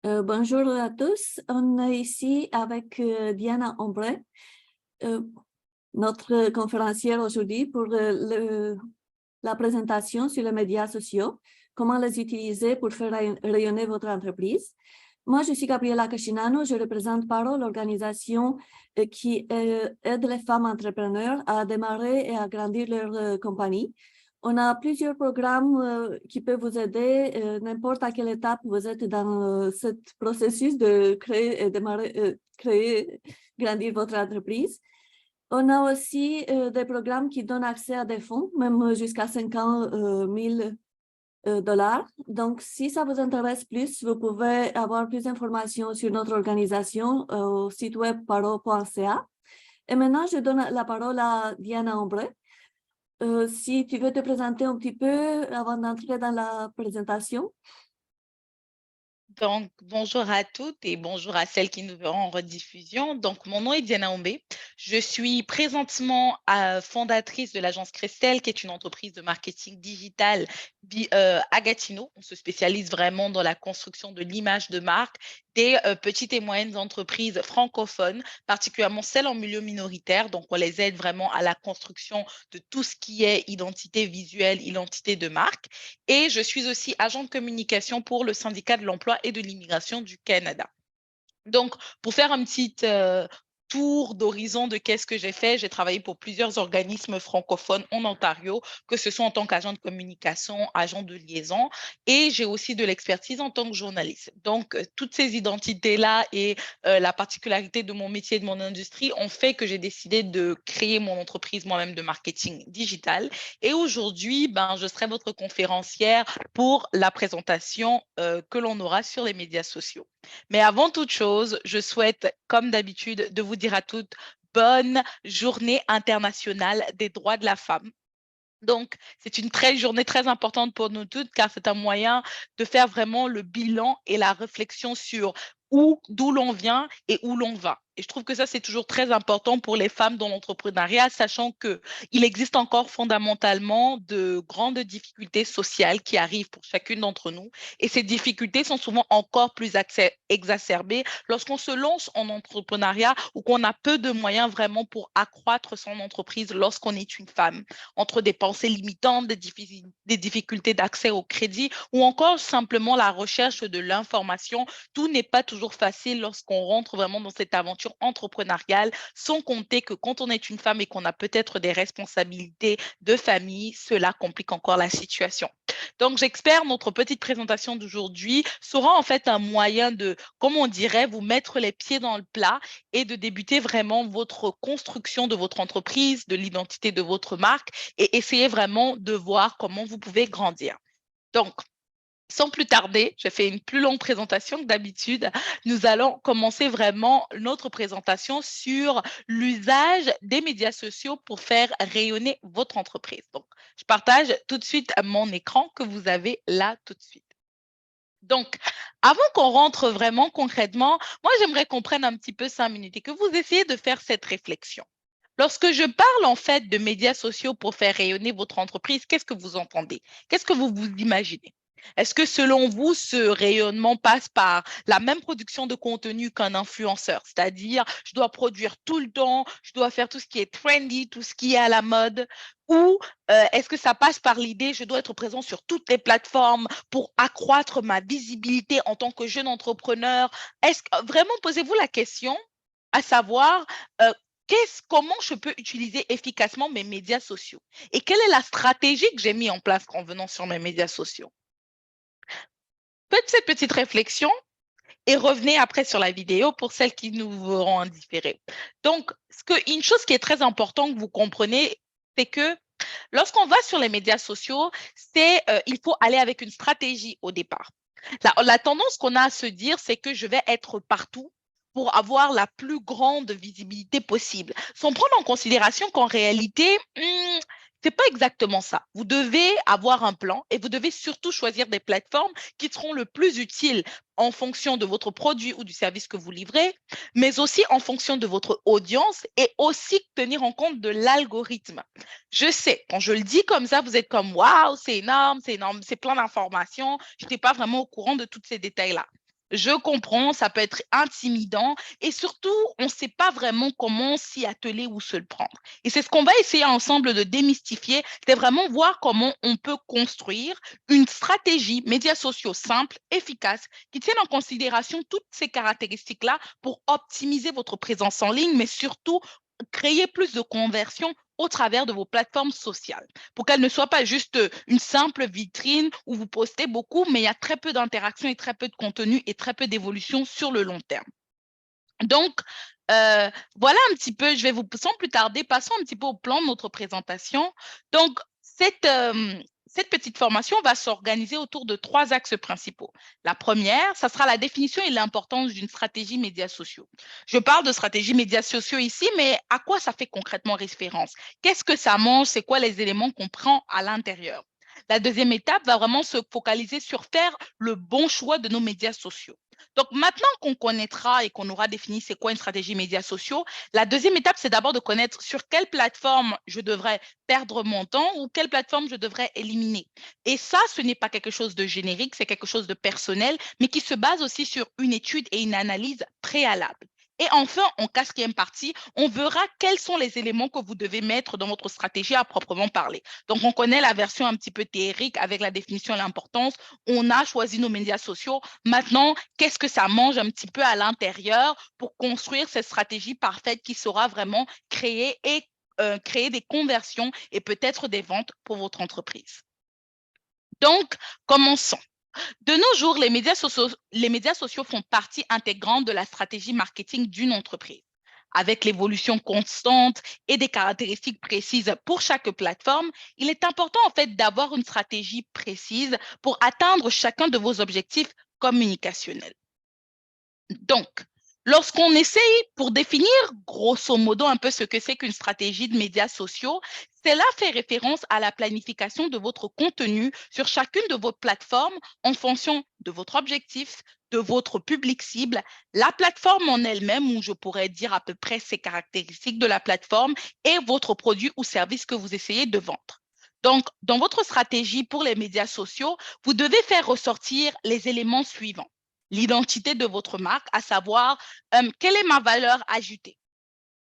Bonjour à tous, on est ici avec Diana Ombre, notre conférencière aujourd'hui pour la présentation sur les médias sociaux, comment les utiliser pour faire rayonner votre entreprise. Moi, je suis Gabriela Cascinano, je représente Paro, l'organisation qui aide les femmes entrepreneurs à démarrer et à grandir leur compagnie. On a plusieurs programmes qui peuvent vous aider, n'importe à quelle étape vous êtes dans ce processus de créer et démarrer, grandir votre entreprise. On a aussi des programmes qui donnent accès à des fonds, même jusqu'à 50 000 dollars. Donc, si ça vous intéresse plus, vous pouvez avoir plus d'informations sur notre organisation au site web paro.ca. Et maintenant, je donne la parole à Diana Ombre. Si tu veux te présenter un petit peu avant d'entrer dans la présentation. Donc, bonjour à toutes et bonjour à celles qui nous verront en rediffusion. Donc, mon nom est Diana Ombe. Je suis présentement fondatrice de l'agence Christelle, qui est une entreprise de marketing digital à Gatineau. On se spécialise vraiment dans la construction de l'image de marque des petites et moyennes entreprises francophones, particulièrement celles en milieu minoritaire. Donc, on les aide vraiment à la construction de tout ce qui est identité visuelle, identité de marque. Et je suis aussi agent de communication pour le syndicat de l'emploi et de l'immigration du Canada. Donc, pour faire un petit tour d'horizon de qu'est-ce que j'ai fait, j'ai travaillé pour plusieurs organismes francophones en Ontario, que ce soit en tant qu'agent de communication, agent de liaison, et j'ai aussi de l'expertise en tant que journaliste. Donc, toutes ces identités-là et la particularité de mon métier et de mon industrie ont fait que j'ai décidé de créer mon entreprise moi-même de marketing digital. Et aujourd'hui, je serai votre conférencière pour la présentation que l'on aura sur les médias sociaux. Mais avant toute chose, je souhaite, comme d'habitude, de vous dire à toutes bonne journée internationale des droits de la femme. Donc, c'est une journée très importante pour nous toutes car c'est un moyen de faire vraiment le bilan et la réflexion sur d'où l'on vient et où l'on va. Et je trouve que ça, c'est toujours très important pour les femmes dans l'entrepreneuriat, sachant qu'il existe encore fondamentalement de grandes difficultés sociales qui arrivent pour chacune d'entre nous. Et ces difficultés sont souvent encore plus exacerbées lorsqu'on se lance en entrepreneuriat ou qu'on a peu de moyens vraiment pour accroître son entreprise lorsqu'on est une femme, entre des pensées limitantes, des difficultés d'accès au crédit ou encore simplement la recherche de l'information. Tout n'est pas toujours facile lorsqu'on rentre vraiment dans cette aventure entrepreneuriale, sans compter que quand on est une femme et qu'on a peut-être des responsabilités de famille, cela complique encore la situation. Donc, j'espère notre petite présentation d'aujourd'hui sera en fait un moyen de, comme on dirait, vous mettre les pieds dans le plat et de débuter vraiment votre construction de votre entreprise, de l'identité de votre marque et essayer vraiment de voir comment vous pouvez grandir. Donc, sans plus tarder, je fais une plus longue présentation que d'habitude. Nous allons commencer vraiment notre présentation sur l'usage des médias sociaux pour faire rayonner votre entreprise. Donc, je partage tout de suite mon écran que vous avez là tout de suite. Donc, avant qu'on rentre vraiment concrètement, moi, j'aimerais qu'on prenne un petit peu 5 minutes et que vous essayez de faire cette réflexion. Lorsque je parle en fait de médias sociaux pour faire rayonner votre entreprise, qu'est-ce que vous entendez? Qu'est-ce que vous vous imaginez? Est-ce que selon vous, ce rayonnement passe par la même production de contenu qu'un influenceur? C'est-à-dire, je dois produire tout le temps, je dois faire tout ce qui est trendy, tout ce qui est à la mode? Ou est-ce que ça passe par l'idée, je dois être présent sur toutes les plateformes pour accroître ma visibilité en tant que jeune entrepreneur? Vraiment, posez-vous la question à savoir, euh, comment je peux utiliser efficacement mes médias sociaux? Et quelle est la stratégie que j'ai mis en place en venant sur mes médias sociaux? Faites cette petite réflexion et revenez après sur la vidéo pour celles qui nous verront en différé. Donc, une chose qui est très importante que vous comprenez, c'est que lorsqu'on va sur les médias sociaux, il faut aller avec une stratégie au départ. La tendance qu'on a à se dire, c'est que je vais être partout pour avoir la plus grande visibilité possible, sans prendre en considération qu'en réalité, c'est pas exactement ça. Vous devez avoir un plan et vous devez surtout choisir des plateformes qui seront le plus utiles en fonction de votre produit ou du service que vous livrez, mais aussi en fonction de votre audience et aussi tenir en compte de l'algorithme. Je sais, quand je le dis comme ça, vous êtes comme waouh, c'est énorme, c'est plein d'informations. Je n'étais pas vraiment au courant de tous ces détails-là. Je comprends, ça peut être intimidant et surtout, on ne sait pas vraiment comment s'y atteler ou se le prendre. Et c'est ce qu'on va essayer ensemble de démystifier, c'est vraiment voir comment on peut construire une stratégie médias sociaux simple, efficace, qui tienne en considération toutes ces caractéristiques-là pour optimiser votre présence en ligne, mais surtout créer plus de conversion au travers de vos plateformes sociales, pour qu'elles ne soient pas juste une simple vitrine où vous postez beaucoup, mais il y a très peu d'interaction et très peu de contenu et très peu d'évolution sur le long terme. Donc, voilà un petit peu, je vais vous, sans plus tarder, passons un petit peu au plan de notre présentation. Donc, cette petite formation va s'organiser autour de 3 axes principaux. La première, ça sera la définition et l'importance d'une stratégie médias sociaux. Je parle de stratégie médias sociaux ici, mais à quoi ça fait concrètement référence? Qu'est-ce que ça mange? C'est quoi les éléments qu'on prend à l'intérieur? La deuxième étape va vraiment se focaliser sur faire le bon choix de nos médias sociaux. Donc, maintenant qu'on connaîtra et qu'on aura défini c'est quoi une stratégie médias sociaux, la deuxième étape, c'est d'abord de connaître sur quelle plateforme je devrais perdre mon temps ou quelle plateforme je devrais éliminer. Et ça, ce n'est pas quelque chose de générique, c'est quelque chose de personnel, mais qui se base aussi sur une étude et une analyse préalable. Et enfin, en quatrième partie, on verra quels sont les éléments que vous devez mettre dans votre stratégie à proprement parler. Donc, on connaît la version un petit peu théorique avec la définition et l'importance. On a choisi nos médias sociaux. Maintenant, qu'est-ce que ça mange un petit peu à l'intérieur pour construire cette stratégie parfaite qui saura vraiment créer des conversions et peut-être des ventes pour votre entreprise. Donc, commençons. De nos jours, les médias sociaux font partie intégrante de la stratégie marketing d'une entreprise. Avec l'évolution constante et des caractéristiques précises pour chaque plateforme, il est important en fait d'avoir une stratégie précise pour atteindre chacun de vos objectifs communicationnels. Donc, lorsqu'on essaye pour définir grosso modo un peu ce que c'est qu'une stratégie de médias sociaux, cela fait référence à la planification de votre contenu sur chacune de vos plateformes en fonction de votre objectif, de votre public cible, la plateforme en elle-même, où je pourrais dire à peu près ces caractéristiques de la plateforme et votre produit ou service que vous essayez de vendre. Donc, dans votre stratégie pour les médias sociaux, vous devez faire ressortir les éléments suivants: l'identité de votre marque, à savoir quelle est ma valeur ajoutée,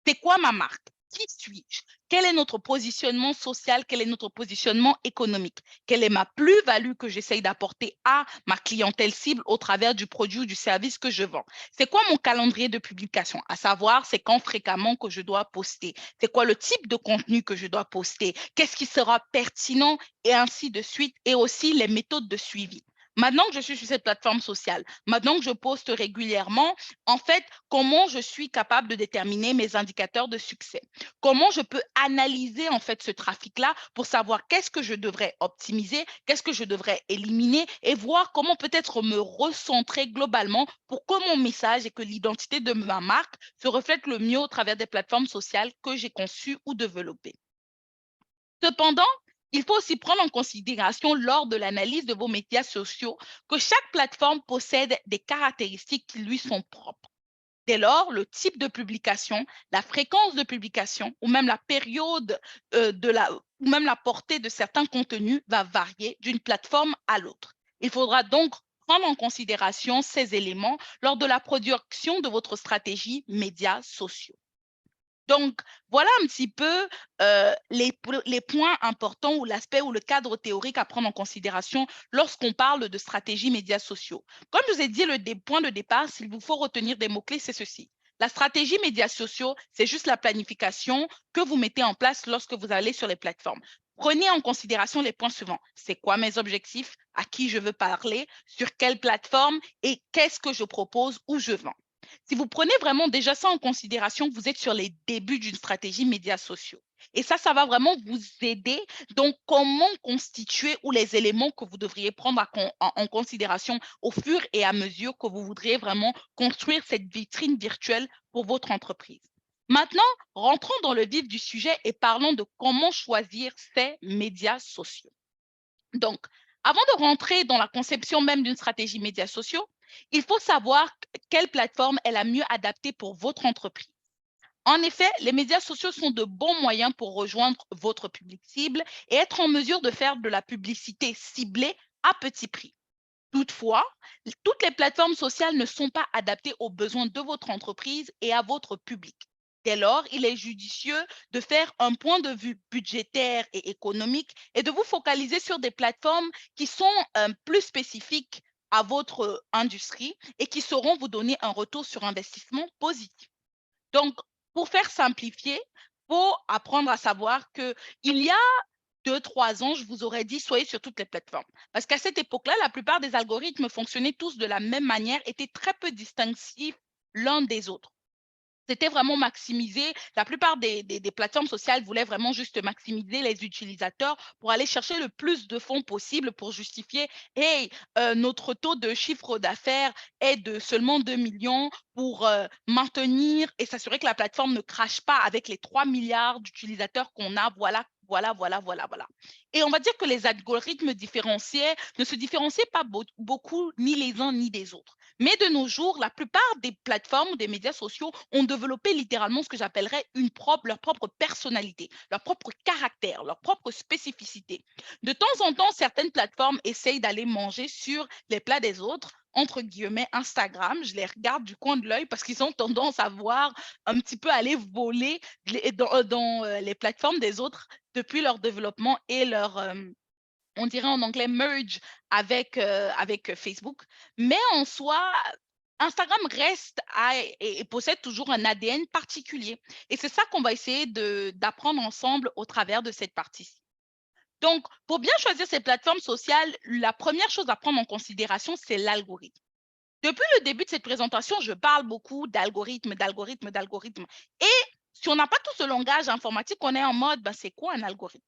c'est quoi ma marque, qui suis-je, quel est notre positionnement social, quel est notre positionnement économique, quelle est ma plus-value que j'essaye d'apporter à ma clientèle cible au travers du produit ou du service que je vends. C'est quoi mon calendrier de publication, à savoir c'est quand fréquemment que je dois poster, c'est quoi le type de contenu que je dois poster, qu'est-ce qui sera pertinent et ainsi de suite, et aussi les méthodes de suivi. Maintenant que je suis sur cette plateforme sociale, maintenant que je poste régulièrement, en fait, comment je suis capable de déterminer mes indicateurs de succès? Comment je peux analyser en fait ce trafic-là pour savoir qu'est-ce que je devrais optimiser, qu'est-ce que je devrais éliminer et voir comment peut-être me recentrer globalement pour que mon message et que l'identité de ma marque se reflète le mieux au travers des plateformes sociales que j'ai conçues ou développées. Cependant, il faut aussi prendre en considération lors de l'analyse de vos médias sociaux que chaque plateforme possède des caractéristiques qui lui sont propres. Dès lors, le type de publication, la fréquence de publication ou même la période ou même la portée de certains contenus va varier d'une plateforme à l'autre. Il faudra donc prendre en considération ces éléments lors de la production de votre stratégie médias sociaux. Donc, voilà un petit peu les points importants ou l'aspect ou le cadre théorique à prendre en considération lorsqu'on parle de stratégie médias sociaux. Comme je vous ai dit, le point de départ, s'il vous faut retenir des mots-clés, c'est ceci. La stratégie médias sociaux, c'est juste la planification que vous mettez en place lorsque vous allez sur les plateformes. Prenez en considération les points suivants. C'est quoi mes objectifs? À qui je veux parler? Sur quelle plateforme? Et qu'est-ce que je propose ou je vends? Si vous prenez vraiment déjà ça en considération, vous êtes sur les débuts d'une stratégie médias sociaux. Et ça va vraiment vous aider. Donc, comment constituer ou les éléments que vous devriez prendre en considération au fur et à mesure que vous voudriez vraiment construire cette vitrine virtuelle pour votre entreprise. Maintenant, rentrons dans le vif du sujet et parlons de comment choisir ces médias sociaux. Donc, avant de rentrer dans la conception même d'une stratégie médias sociaux, il faut savoir quelle plateforme est la mieux adaptée pour votre entreprise. En effet, les médias sociaux sont de bons moyens pour rejoindre votre public cible et être en mesure de faire de la publicité ciblée à petit prix. Toutefois, toutes les plateformes sociales ne sont pas adaptées aux besoins de votre entreprise et à votre public. Dès lors, il est judicieux de faire un point de vue budgétaire et économique et de vous focaliser sur des plateformes qui sont plus spécifiques à votre industrie et qui sauront vous donner un retour sur investissement positif. Donc, pour faire simplifier, il faut apprendre à savoir qu'il y a 2, 3 ans, je vous aurais dit, soyez sur toutes les plateformes. Parce qu'à cette époque-là, la plupart des algorithmes fonctionnaient tous de la même manière, étaient très peu distinctifs l'un des autres. C'était vraiment maximisé. La plupart des plateformes sociales voulaient vraiment juste maximiser les utilisateurs pour aller chercher le plus de fonds possible pour justifier, hey, notre taux de chiffre d'affaires est de seulement 2 millions pour maintenir et s'assurer que la plateforme ne crache pas avec les 3 milliards d'utilisateurs qu'on a. Voilà, voilà, voilà, voilà, voilà. Et on va dire que les algorithmes différenciés ne se différenciaient pas beaucoup ni les uns ni des autres. Mais de nos jours, la plupart des plateformes ou des médias sociaux ont développé littéralement ce que j'appellerais leur propre personnalité, leur propre caractère, leur propre spécificité. De temps en temps, certaines plateformes essayent d'aller manger sur les plats des autres, entre guillemets Instagram. Je les regarde du coin de l'œil parce qu'ils ont tendance à voir un petit peu aller voler dans les plateformes des autres depuis leur développement et leur, on dirait en anglais merge avec Facebook. Mais en soi, Instagram reste et possède toujours un ADN particulier. Et c'est ça qu'on va essayer d'apprendre ensemble au travers de cette partie-ci. Donc, pour bien choisir ces plateformes sociales, la première chose à prendre en considération, c'est l'algorithme. Depuis le début de cette présentation, je parle beaucoup d'algorithme, d'algorithme, d'algorithme. Et si on n'a pas tout ce langage informatique, on est en mode, ben, c'est quoi un algorithme?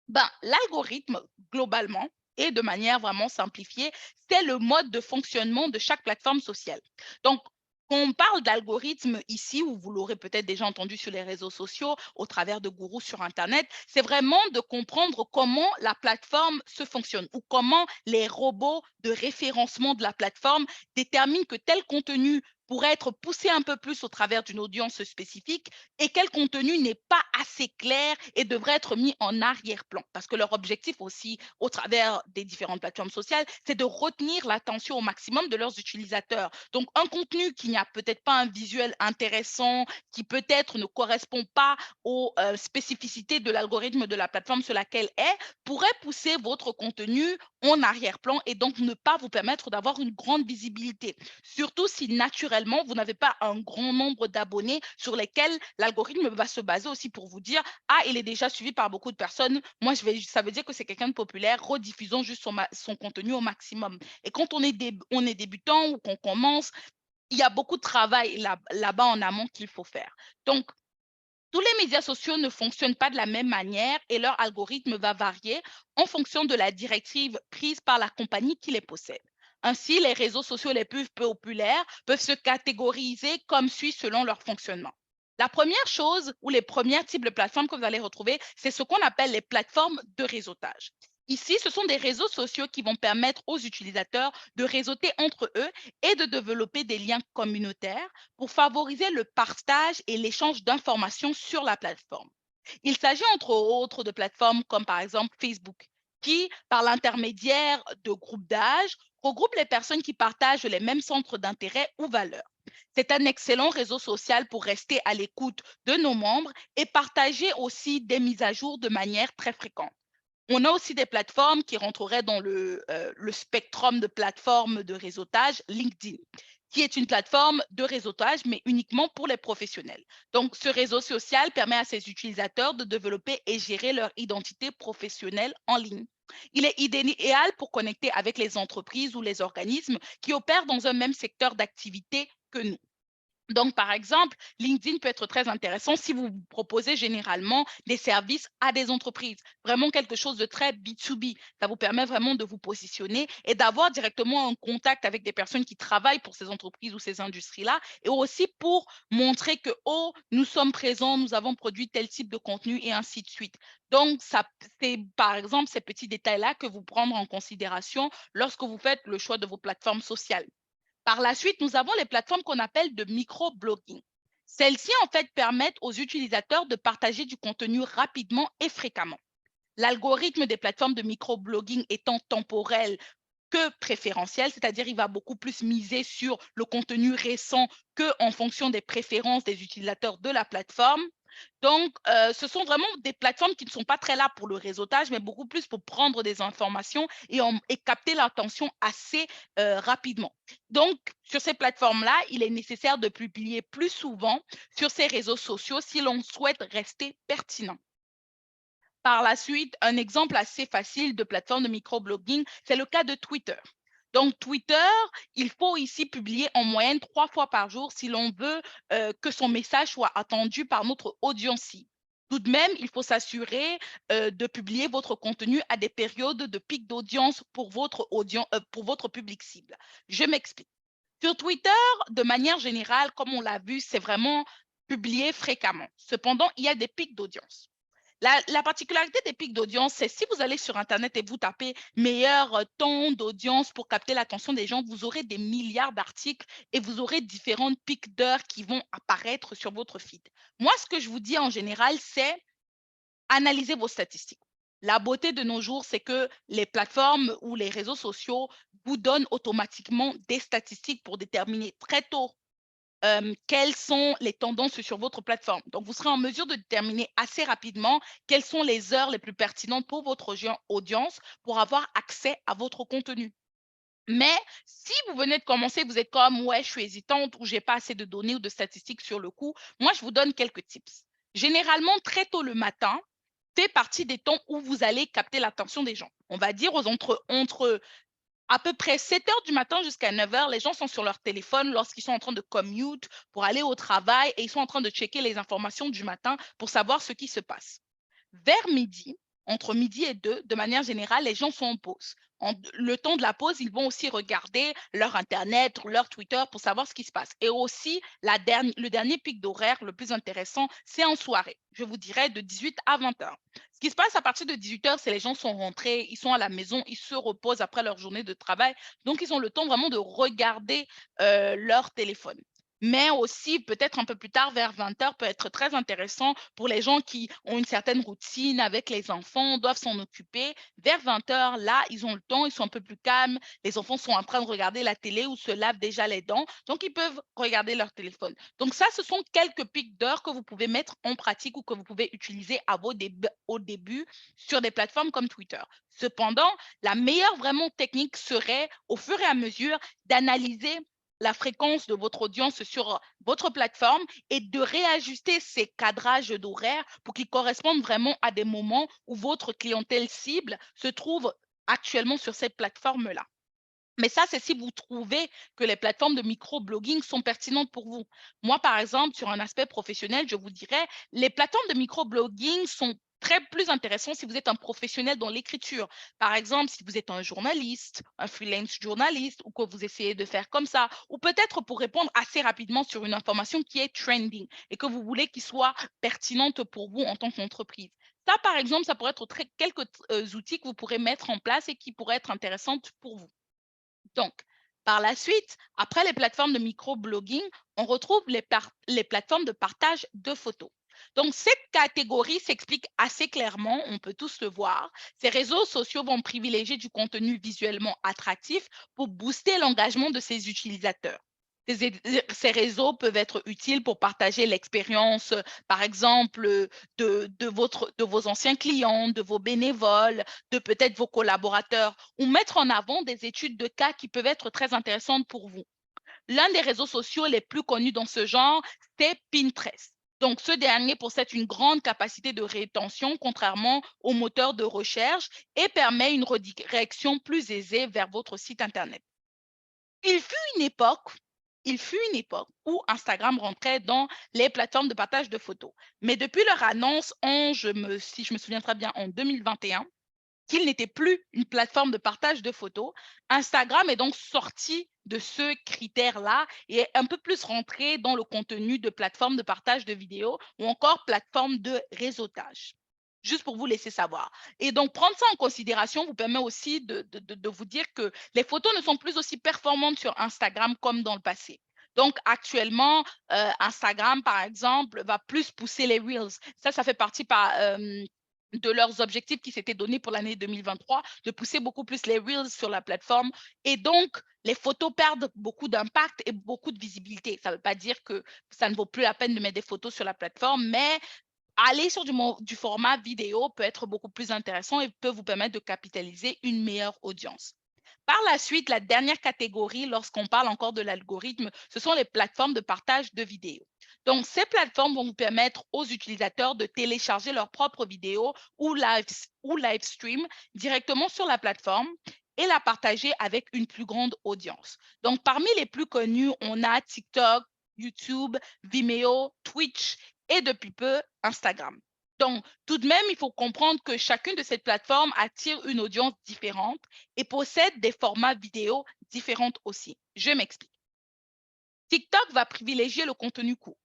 Ben, l'algorithme, globalement, et de manière vraiment simplifiée, c'est le mode de fonctionnement de chaque plateforme sociale. Donc, quand on parle d'algorithme ici, ou vous l'aurez peut-être déjà entendu sur les réseaux sociaux, au travers de gourous sur Internet, c'est vraiment de comprendre comment la plateforme se fonctionne ou comment les robots de référencement de la plateforme déterminent que tel contenu pourrait être poussé un peu plus au travers d'une audience spécifique et quel contenu n'est pas assez clair et devrait être mis en arrière-plan. Parce que leur objectif aussi, au travers des différentes plateformes sociales, c'est de retenir l'attention au maximum de leurs utilisateurs. Donc, un contenu qui n'a peut-être pas un visuel intéressant, qui peut-être ne correspond pas aux spécificités de l'algorithme de la plateforme sur laquelle est, pourrait pousser votre contenu en arrière-plan et donc ne pas vous permettre d'avoir une grande visibilité. Surtout si naturellement, vous n'avez pas un grand nombre d'abonnés sur lesquels l'algorithme va se baser aussi pour vous dire, ah, il est déjà suivi par beaucoup de personnes. Moi, ça veut dire que c'est quelqu'un de populaire. Rediffusons juste son contenu au maximum. Et quand on est débutant ou qu'on commence, il y a beaucoup de travail là-bas en amont qu'il faut faire. Donc, tous les médias sociaux ne fonctionnent pas de la même manière et leur algorithme va varier en fonction de la directive prise par la compagnie qui les possède. Ainsi, les réseaux sociaux les plus populaires peuvent se catégoriser comme suit selon leur fonctionnement. La première chose ou les premiers types de plateformes que vous allez retrouver, c'est ce qu'on appelle les plateformes de réseautage. Ici, ce sont des réseaux sociaux qui vont permettre aux utilisateurs de réseauter entre eux et de développer des liens communautaires pour favoriser le partage et l'échange d'informations sur la plateforme. Il s'agit entre autres de plateformes comme par exemple Facebook, qui, par l'intermédiaire de groupes d'âge, regroupe les personnes qui partagent les mêmes centres d'intérêt ou valeurs. C'est un excellent réseau social pour rester à l'écoute de nos membres et partager aussi des mises à jour de manière très fréquente. On a aussi des plateformes qui rentreraient dans le spectrum de plateformes de réseautage, LinkedIn, qui est une plateforme de réseautage, mais uniquement pour les professionnels. Donc, ce réseau social permet à ses utilisateurs de développer et gérer leur identité professionnelle en ligne. Il est idéal pour connecter avec les entreprises ou les organismes qui opèrent dans un même secteur d'activité que nous. Donc, par exemple, LinkedIn peut être très intéressant si vous proposez généralement des services à des entreprises, vraiment quelque chose de très B2B. Ça vous permet vraiment de vous positionner et d'avoir directement un contact avec des personnes qui travaillent pour ces entreprises ou ces industries-là et aussi pour montrer que, oh, nous sommes présents, nous avons produit tel type de contenu et ainsi de suite. Donc, c'est par exemple ces petits détails-là que vous prendre en considération lorsque vous faites le choix de vos plateformes sociales. Par la suite, nous avons les plateformes qu'on appelle de microblogging. Celles-ci, en fait, permettent aux utilisateurs de partager du contenu rapidement et fréquemment. L'algorithme des plateformes de microblogging étant temporel que préférentiel, c'est-à-dire il va beaucoup plus miser sur le contenu récent qu'en fonction des préférences des utilisateurs de la plateforme. Donc, ce sont vraiment des plateformes qui ne sont pas très là pour le réseautage, mais beaucoup plus pour prendre des informations et capter l'attention assez rapidement. Donc, sur ces plateformes-là, il est nécessaire de publier plus souvent sur ces réseaux sociaux si l'on souhaite rester pertinent. Par la suite, un exemple assez facile de plateforme de microblogging, c'est le cas de Twitter. Donc, Twitter, il faut ici publier en moyenne 3 fois par jour si l'on veut que son message soit attendu par notre audience cible. Tout de même, il faut s'assurer de publier votre contenu à des périodes de pic d'audience pour pour votre public cible. Je m'explique. Sur Twitter, de manière générale, comme on l'a vu, c'est vraiment publié fréquemment. Cependant, il y a des pics d'audience. La particularité des pics d'audience, c'est si vous allez sur Internet et vous tapez meilleur temps d'audience pour capter l'attention des gens, vous aurez des milliards d'articles et vous aurez différentes pics d'heures qui vont apparaître sur votre feed. Moi, ce que je vous dis en général, c'est analyser vos statistiques. La beauté de nos jours, c'est que les plateformes ou les réseaux sociaux vous donnent automatiquement des statistiques pour déterminer très tôt quelles sont les tendances sur votre plateforme. Donc, vous serez en mesure de déterminer assez rapidement quelles sont les heures les plus pertinentes pour votre audience pour avoir accès à votre contenu. Mais si vous venez de commencer, vous êtes comme, ouais, je suis hésitante ou j'ai pas assez de données ou de statistiques sur le coup, moi, je vous donne quelques tips. Généralement, très tôt le matin, fait partie des temps où vous allez capter l'attention des gens. On va dire entre à peu près 7 heures du matin jusqu'à 9 heures, les gens sont sur leur téléphone lorsqu'ils sont en train de commute pour aller au travail et ils sont en train de checker les informations du matin pour savoir ce qui se passe. Vers midi, entre midi et 2, de manière générale, les gens sont en pause. Le temps de la pause, ils vont aussi regarder leur Internet, leur Twitter pour savoir ce qui se passe. Et aussi, le dernier pic d'horaire le plus intéressant, c'est en soirée. Je vous dirais de 18 à 20 heures. Ce qui se passe à partir de 18 heures, c'est les gens sont rentrés, ils sont à la maison, ils se reposent après leur journée de travail. Donc, ils ont le temps vraiment de regarder leur téléphone. Mais aussi, peut-être un peu plus tard, vers 20 heures, peut être très intéressant pour les gens qui ont une certaine routine avec les enfants, doivent s'en occuper. Vers 20 heures, là, ils ont le temps, ils sont un peu plus calmes. Les enfants sont en train de regarder la télé ou se lavent déjà les dents. Donc, ils peuvent regarder leur téléphone. Donc, ça, ce sont quelques pics d'heures que vous pouvez mettre en pratique ou que vous pouvez utiliser au début sur des plateformes comme Twitter. Cependant, la meilleure vraiment technique serait, au fur et à mesure, d'analyser la fréquence de votre audience sur votre plateforme et de réajuster ces cadrages d'horaire pour qu'ils correspondent vraiment à des moments où votre clientèle cible se trouve actuellement sur cette plateforme-là. Mais ça, c'est si vous trouvez que les plateformes de microblogging sont pertinentes pour vous. Moi, par exemple, sur un aspect professionnel, je vous dirais, les plateformes de microblogging sont très plus intéressantes si vous êtes un professionnel dans l'écriture. Par exemple, si vous êtes un journaliste, un freelance journaliste, ou que vous essayez de faire comme ça, ou peut-être pour répondre assez rapidement sur une information qui est trending et que vous voulez qu'il soit pertinente pour vous en tant qu'entreprise. Ça, par exemple, ça pourrait être quelques outils que vous pourrez mettre en place et qui pourraient être intéressantes pour vous. Donc, par la suite, après les plateformes de microblogging, on retrouve les plateformes de partage de photos. Donc, cette catégorie s'explique assez clairement, on peut tous le voir. Ces réseaux sociaux vont privilégier du contenu visuellement attractif pour booster l'engagement de ses utilisateurs. Ces réseaux peuvent être utiles pour partager l'expérience, par exemple, de vos anciens clients, de vos bénévoles, de peut-être vos collaborateurs, ou mettre en avant des études de cas qui peuvent être très intéressantes pour vous. L'un des réseaux sociaux les plus connus dans ce genre, c'est Pinterest. Donc, ce dernier possède une grande capacité de rétention, contrairement aux moteurs de recherche, et permet une redirection plus aisée vers votre site Internet. Il fut une époque il fut une époque où Instagram rentrait dans les plateformes de partage de photos. Mais depuis leur annonce si je me souviens très bien, en 2021, qu'il n'était plus une plateforme de partage de photos, Instagram est donc sorti de ce critère-là et est un peu plus rentré dans le contenu de plateforme de partage de vidéos ou encore plateforme de réseautage. Juste pour vous laisser savoir. Et donc, prendre ça en considération vous permet aussi de vous dire que les photos ne sont plus aussi performantes sur Instagram comme dans le passé. Donc, actuellement, Instagram, par exemple, va plus pousser les Reels. Ça fait partie de leurs objectifs qui s'étaient donnés pour l'année 2023, de pousser beaucoup plus les Reels sur la plateforme. Et donc, les photos perdent beaucoup d'impact et beaucoup de visibilité. Ça ne veut pas dire que ça ne vaut plus la peine de mettre des photos sur la plateforme, mais aller sur du format vidéo peut être beaucoup plus intéressant et peut vous permettre de capitaliser une meilleure audience. Par la suite, la dernière catégorie, lorsqu'on parle encore de l'algorithme, ce sont les plateformes de partage de vidéos. Donc, ces plateformes vont vous permettre aux utilisateurs de télécharger leurs propres vidéos ou live stream directement sur la plateforme et la partager avec une plus grande audience. Donc, parmi les plus connus, on a TikTok, YouTube, Vimeo, Twitch et depuis peu, Instagram. Donc, tout de même, il faut comprendre que chacune de ces plateformes attire une audience différente et possède des formats vidéo différents aussi. Je m'explique. TikTok va privilégier le contenu court.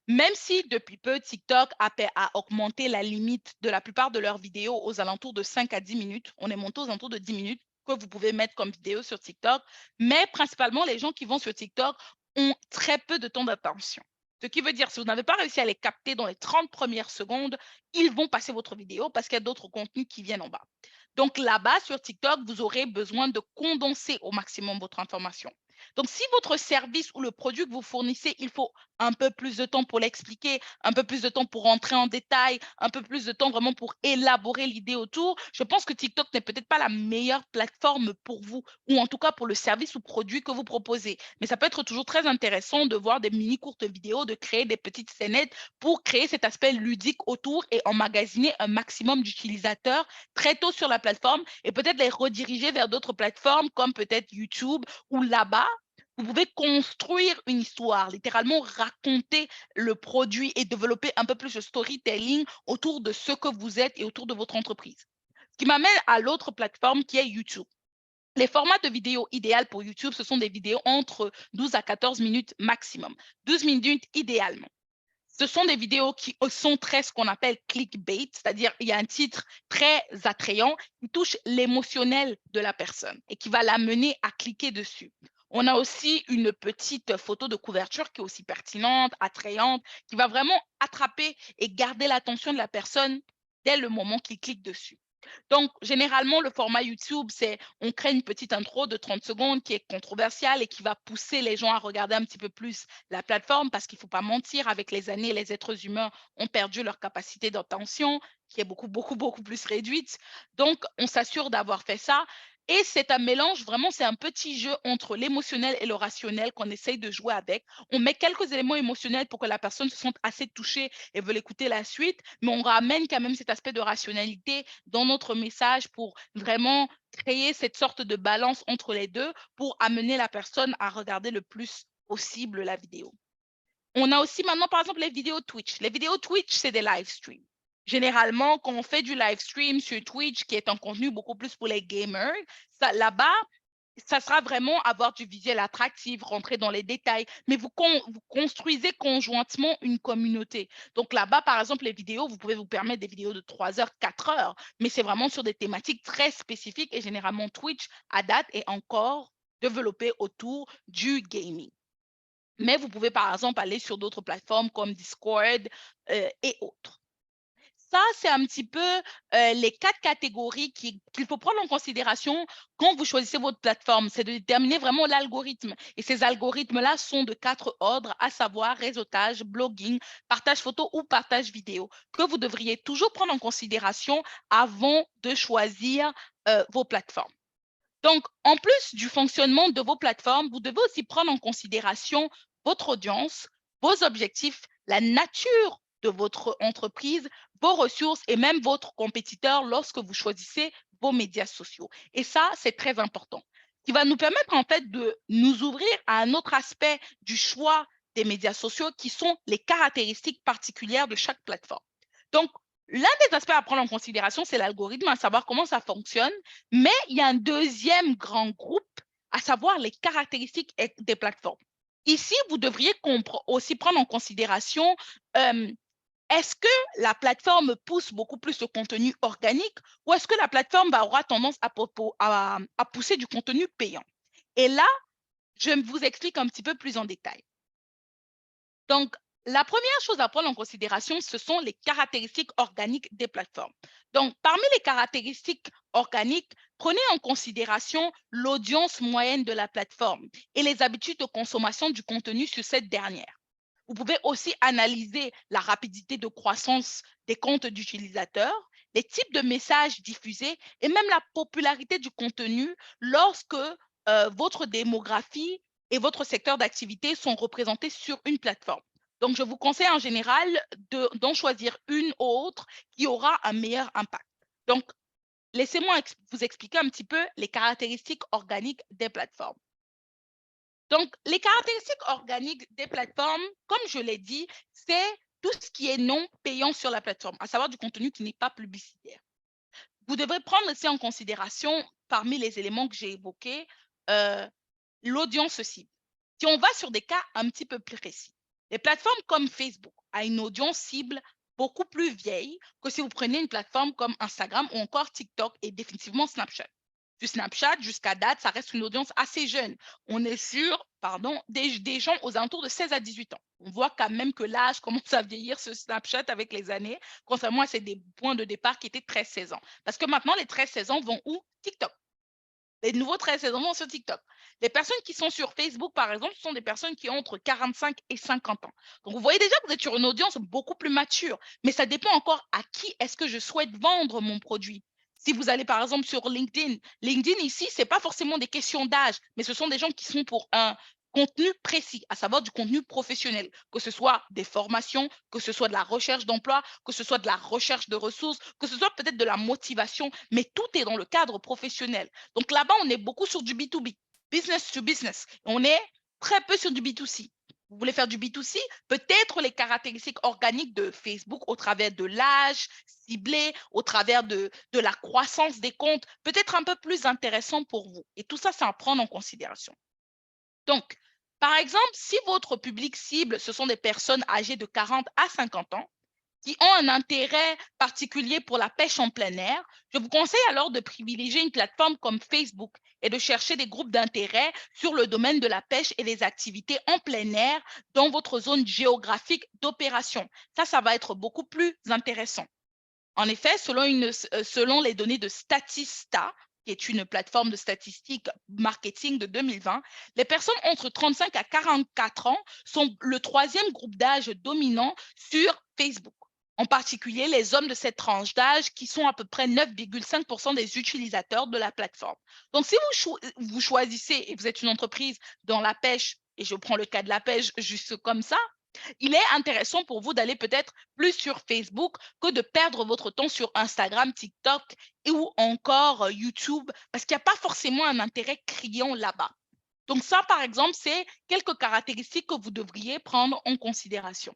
Même si depuis peu, TikTok a augmenté la limite de la plupart de leurs vidéos aux alentours de 5 à 10 minutes, on est monté aux alentours de 10 minutes que vous pouvez mettre comme vidéo sur TikTok, mais principalement les gens qui vont sur TikTok ont très peu de temps d'attention. Ce qui veut dire, si vous n'avez pas réussi à les capter dans les 30 premières secondes, ils vont passer votre vidéo parce qu'il y a d'autres contenus qui viennent en bas. Donc là-bas, sur TikTok, vous aurez besoin de condenser au maximum votre information. Donc, si votre service ou le produit que vous fournissez, il faut un peu plus de temps pour l'expliquer, un peu plus de temps pour rentrer en détail, un peu plus de temps vraiment pour élaborer l'idée autour, je pense que TikTok n'est peut-être pas la meilleure plateforme pour vous, ou en tout cas pour le service ou produit que vous proposez. Mais ça peut être toujours très intéressant de voir des mini courtes vidéos, de créer des petites scénettes pour créer cet aspect ludique autour et emmagasiner un maximum d'utilisateurs très tôt sur la plateforme et peut-être les rediriger vers d'autres plateformes comme peut-être YouTube ou là-bas, vous pouvez construire une histoire, littéralement raconter le produit et développer un peu plus de storytelling autour de ce que vous êtes et autour de votre entreprise. Ce qui m'amène à l'autre plateforme qui est YouTube. Les formats de vidéos idéaux pour YouTube, ce sont des vidéos entre 12 à 14 minutes maximum, 12 minutes idéalement. Ce sont des vidéos qui sont très ce qu'on appelle clickbait, c'est-à-dire il y a un titre très attrayant qui touche l'émotionnel de la personne et qui va l'amener à cliquer dessus. On a aussi une petite photo de couverture qui est aussi pertinente, attrayante, qui va vraiment attraper et garder l'attention de la personne dès le moment qu'il clique dessus. Donc, généralement, le format YouTube, c'est on crée une petite intro de 30 secondes qui est controversiale et qui va pousser les gens à regarder un petit peu plus la plateforme parce qu'il ne faut pas mentir, avec les années, les êtres humains ont perdu leur capacité d'attention qui est beaucoup plus réduite. Donc, on s'assure d'avoir fait ça. Et c'est un mélange, vraiment, c'est un petit jeu entre l'émotionnel et le rationnel qu'on essaye de jouer avec. On met quelques éléments émotionnels pour que la personne se sente assez touchée et veuille écouter la suite, mais on ramène quand même cet aspect de rationalité dans notre message pour vraiment créer cette sorte de balance entre les deux pour amener la personne à regarder le plus possible la vidéo. On a aussi maintenant, par exemple, les vidéos Twitch. Les vidéos Twitch, c'est des live streams. Généralement, quand on fait du live stream sur Twitch, qui est un contenu beaucoup plus pour les gamers, là-bas, ça sera vraiment avoir du visuel attractif, rentrer dans les détails, mais vous construisez conjointement une communauté. Donc là-bas, par exemple, les vidéos, vous pouvez vous permettre des vidéos de 3 heures, 4 heures, mais c'est vraiment sur des thématiques très spécifiques et généralement Twitch, à date, est encore développé autour du gaming. Mais vous pouvez, par exemple, aller sur d'autres plateformes comme Discord et autres. Ça, c'est un petit peu les 4 catégories qu'il faut prendre en considération quand vous choisissez votre plateforme. C'est de déterminer vraiment l'algorithme. Et ces algorithmes-là sont de 4 ordres, à savoir réseautage, blogging, partage photo ou partage vidéo, que vous devriez toujours prendre en considération avant de choisir vos plateformes. Donc, en plus du fonctionnement de vos plateformes, vous devez aussi prendre en considération votre audience, vos objectifs, la nature de votre entreprise, vos ressources et même votre compétiteur lorsque vous choisissez vos médias sociaux. Et ça, c'est très important. Ce qui va nous permettre en fait de nous ouvrir à un autre aspect du choix des médias sociaux qui sont les caractéristiques particulières de chaque plateforme. Donc, l'un des aspects à prendre en considération, c'est l'algorithme, à savoir comment ça fonctionne, mais il y a un deuxième grand groupe, à savoir les caractéristiques des plateformes. Ici, vous devriez aussi prendre en considération est-ce que la plateforme pousse beaucoup plus de contenu organique ou est-ce que la plateforme aura tendance à pousser du contenu payant? Et là, je vous explique un petit peu plus en détail. Donc, La première chose à prendre en considération, ce sont les caractéristiques organiques des plateformes. Donc, parmi les caractéristiques organiques, prenez en considération l'audience moyenne de la plateforme et les habitudes de consommation du contenu sur cette dernière. Vous pouvez aussi analyser la rapidité de croissance des comptes d'utilisateurs, les types de messages diffusés et même la popularité du contenu lorsque votre démographie et votre secteur d'activité sont représentés sur une plateforme. Donc, je vous conseille en général d'en choisir une ou autre qui aura un meilleur impact. Donc, laissez-moi vous expliquer un petit peu les caractéristiques organiques des plateformes. Donc, les caractéristiques organiques des plateformes, comme je l'ai dit, c'est tout ce qui est non payant sur la plateforme, à savoir du contenu qui n'est pas publicitaire. Vous devrez prendre aussi en considération, parmi les éléments que j'ai évoqués, euh, l'audience cible. Si on va sur des cas un petit peu plus précis, les plateformes comme Facebook a une audience cible beaucoup plus vieille que si vous prenez une plateforme comme Instagram ou encore TikTok et définitivement Snapchat. Du Snapchat, jusqu'à date, ça reste une audience assez jeune. On est sur, des gens aux alentours de 16 à 18 ans. On voit quand même que l'âge commence à vieillir ce Snapchat avec les années, contrairement à ces points de départ qui étaient 13-16 ans. Parce que maintenant, les 13-16 ans vont où? TikTok. Les nouveaux 13-16 ans vont sur TikTok. Les personnes qui sont sur Facebook, par exemple, sont des personnes qui ont entre 45 et 50 ans. Donc, vous voyez déjà que vous êtes sur une audience beaucoup plus mature, mais ça dépend encore à qui est-ce que je souhaite vendre mon produit. Si vous allez, par exemple, sur LinkedIn, LinkedIn ici, ce n'est pas forcément des questions d'âge, mais ce sont des gens qui sont pour un contenu précis, à savoir du contenu professionnel, que ce soit des formations, que ce soit de la recherche d'emploi, que ce soit de la recherche de ressources, que ce soit peut-être de la motivation, mais tout est dans le cadre professionnel. Donc là-bas, on est beaucoup sur du B2B, business to business. On est très peu sur du B2C. Vous voulez faire du B2C, peut-être les caractéristiques organiques de Facebook au travers de l'âge ciblé, au travers de la croissance des comptes, peut-être un peu plus intéressant pour vous. Et tout ça, c'est à prendre en considération. Donc, par exemple, si votre public cible, ce sont des personnes âgées de 40 à 50 ans, qui ont un intérêt particulier pour la pêche en plein air, je vous conseille alors de privilégier une plateforme comme Facebook et de chercher des groupes d'intérêt sur le domaine de la pêche et des activités en plein air dans votre zone géographique d'opération. Ça va être beaucoup plus intéressant. En effet, selon les données de Statista, qui est une plateforme de statistiques marketing de 2020, les personnes entre 35 à 44 ans sont le troisième groupe d'âge dominant sur Facebook. En particulier, les hommes de cette tranche d'âge qui sont à peu près 9,5% des utilisateurs de la plateforme. Donc, si vous choisissez et vous êtes une entreprise dans la pêche, et je prends le cas de la pêche juste comme ça, il est intéressant pour vous d'aller peut-être plus sur Facebook que de perdre votre temps sur Instagram, TikTok ou encore YouTube parce qu'il n'y a pas forcément un intérêt criant là-bas. Donc ça, par exemple, c'est quelques caractéristiques que vous devriez prendre en considération.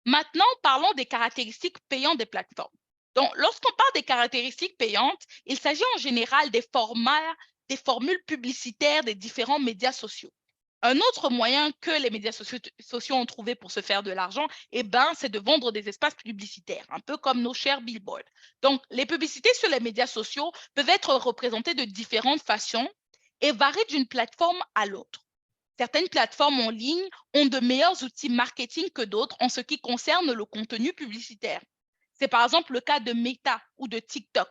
Maintenant, parlons des caractéristiques payantes des plateformes. Donc, lorsqu'on parle des caractéristiques payantes, il s'agit en général des formules publicitaires des différents médias sociaux. Un autre moyen que les médias sociaux ont trouvé pour se faire de l'argent, c'est de vendre des espaces publicitaires, un peu comme nos chers billboards. Donc, les publicités sur les médias sociaux peuvent être représentées de différentes façons et varient d'une plateforme à l'autre. Certaines plateformes en ligne ont de meilleurs outils marketing que d'autres en ce qui concerne le contenu publicitaire. C'est par exemple le cas de Meta ou de TikTok.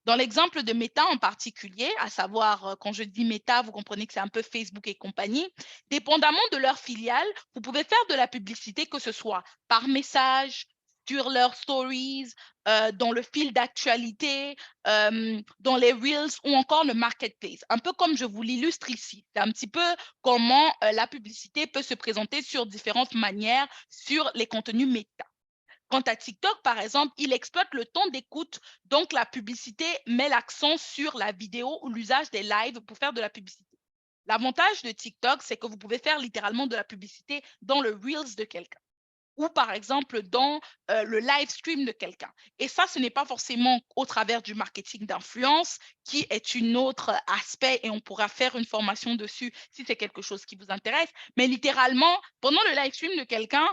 Dans l'exemple de Meta en particulier, à savoir, quand je dis Meta, vous comprenez que c'est un peu Facebook et compagnie, dépendamment de leur filiale, vous pouvez faire de la publicité, que ce soit par message, sur leurs stories, dans le fil d'actualité, dans les Reels ou encore le Marketplace. Un peu comme je vous l'illustre ici. C'est un petit peu comment la publicité peut se présenter sur différentes manières sur les contenus Meta. Quant à TikTok, par exemple, il exploite le temps d'écoute, donc la publicité met l'accent sur la vidéo ou l'usage des lives pour faire de la publicité. L'avantage de TikTok, c'est que vous pouvez faire littéralement de la publicité dans le Reels de quelqu'un ou par exemple dans le live stream de quelqu'un. Et ça, ce n'est pas forcément au travers du marketing d'influence, qui est un autre aspect et on pourra faire une formation dessus si c'est quelque chose qui vous intéresse. Mais littéralement, pendant le live stream de quelqu'un,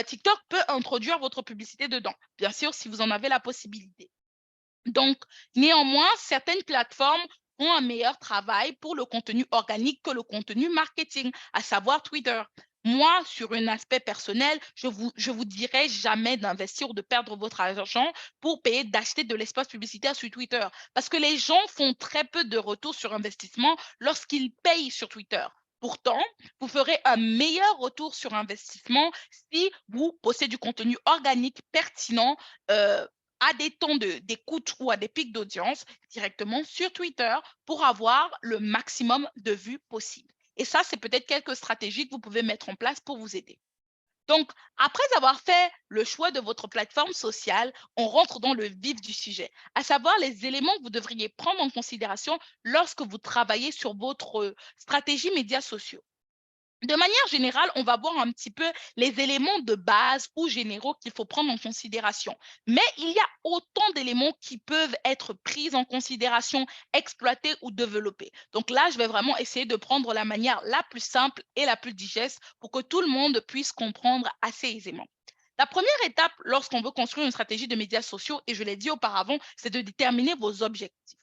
TikTok peut introduire votre publicité dedans, bien sûr, si vous en avez la possibilité. Donc, néanmoins, certaines plateformes font un meilleur travail pour le contenu organique que le contenu marketing, à savoir Twitter. Moi, sur un aspect personnel, je vous dirais jamais d'investir ou de perdre votre argent pour payer d'acheter de l'espace publicitaire sur Twitter. Parce que les gens font très peu de retour sur investissement lorsqu'ils payent sur Twitter. Pourtant, vous ferez un meilleur retour sur investissement si vous postez du contenu organique pertinent à des temps d'écoute ou à des pics d'audience directement sur Twitter pour avoir le maximum de vues possible. Et ça, c'est peut-être quelques stratégies que vous pouvez mettre en place pour vous aider. Donc, après avoir fait le choix de votre plateforme sociale, on rentre dans le vif du sujet, à savoir les éléments que vous devriez prendre en considération lorsque vous travaillez sur votre stratégie médias sociaux. De manière générale, on va voir un petit peu les éléments de base ou généraux qu'il faut prendre en considération. Mais il y a autant d'éléments qui peuvent être pris en considération, exploités ou développés. Donc là, je vais vraiment essayer de prendre la manière la plus simple et la plus digeste pour que tout le monde puisse comprendre assez aisément. La première étape lorsqu'on veut construire une stratégie de médias sociaux, et je l'ai dit auparavant, c'est de déterminer vos objectifs.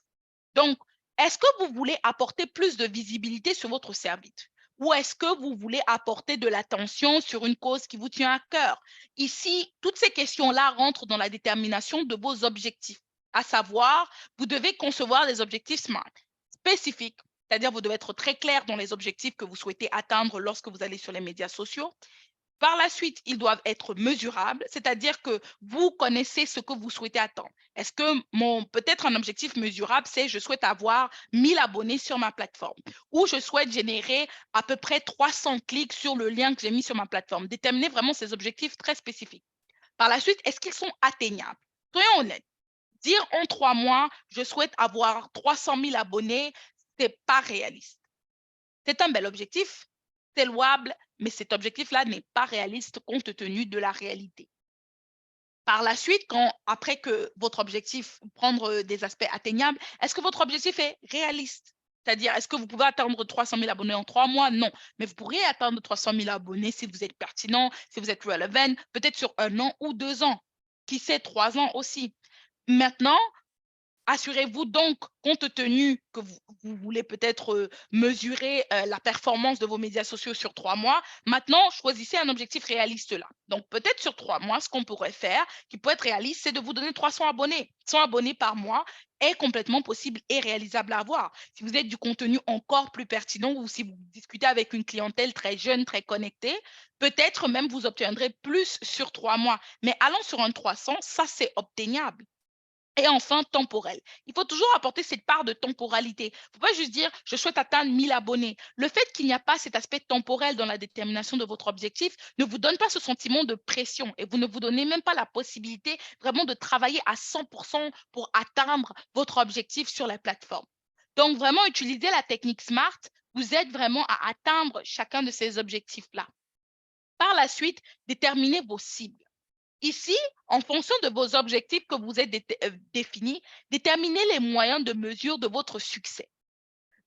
Donc, est-ce que vous voulez apporter plus de visibilité sur votre service? Ou est-ce que vous voulez apporter de l'attention sur une cause qui vous tient à cœur? Ici, toutes ces questions-là rentrent dans la détermination de vos objectifs. À savoir, vous devez concevoir des objectifs SMART, spécifiques, c'est-à-dire vous devez être très clair dans les objectifs que vous souhaitez atteindre lorsque vous allez sur les médias sociaux. Par la suite, ils doivent être mesurables, c'est-à-dire que vous connaissez ce que vous souhaitez atteindre. Est-ce que peut-être un objectif mesurable, c'est je souhaite avoir 1000 abonnés sur ma plateforme ou je souhaite générer à peu près 300 clics sur le lien que j'ai mis sur ma plateforme. Déterminez vraiment ces objectifs très spécifiques. Par la suite, est-ce qu'ils sont atteignables? Soyons honnêtes. Dire en 3 mois, je souhaite avoir 300 000 abonnés, ce n'est pas réaliste. C'est un bel objectif, c'est louable, mais cet objectif-là n'est pas réaliste compte tenu de la réalité. Par la suite, après que votre objectif, prendre des aspects atteignables, est-ce que votre objectif est réaliste? C'est-à-dire, est-ce que vous pouvez atteindre 300 000 abonnés en 3 mois? Non. Mais vous pourriez atteindre 300 000 abonnés si vous êtes pertinent, si vous êtes relevant, peut-être sur 1 an ou 2 ans. Qui sait, 3 ans aussi. Maintenant, assurez-vous donc, compte tenu que vous voulez peut-être mesurer la performance de vos médias sociaux sur 3 mois, maintenant, choisissez un objectif réaliste là. Donc, peut-être sur 3 mois, ce qu'on pourrait faire, qui peut être réaliste, c'est de vous donner 300 abonnés. 100 abonnés par mois est complètement possible et réalisable à avoir. Si vous êtes du contenu encore plus pertinent ou si vous discutez avec une clientèle très jeune, très connectée, peut-être même vous obtiendrez plus sur 3 mois. Mais allant sur un 300, ça, c'est obtenable. Et enfin, temporel. Il faut toujours apporter cette part de temporalité. Il ne faut pas juste dire, je souhaite atteindre 1000 abonnés. Le fait qu'il n'y a pas cet aspect temporel dans la détermination de votre objectif ne vous donne pas ce sentiment de pression et vous ne vous donnez même pas la possibilité vraiment de travailler à 100% pour atteindre votre objectif sur la plateforme. Donc, vraiment, utiliser la technique SMART vous aide vraiment à atteindre chacun de ces objectifs-là. Par la suite, déterminez vos cibles. Ici, en fonction de vos objectifs que vous êtes définis, déterminez les moyens de mesure de votre succès.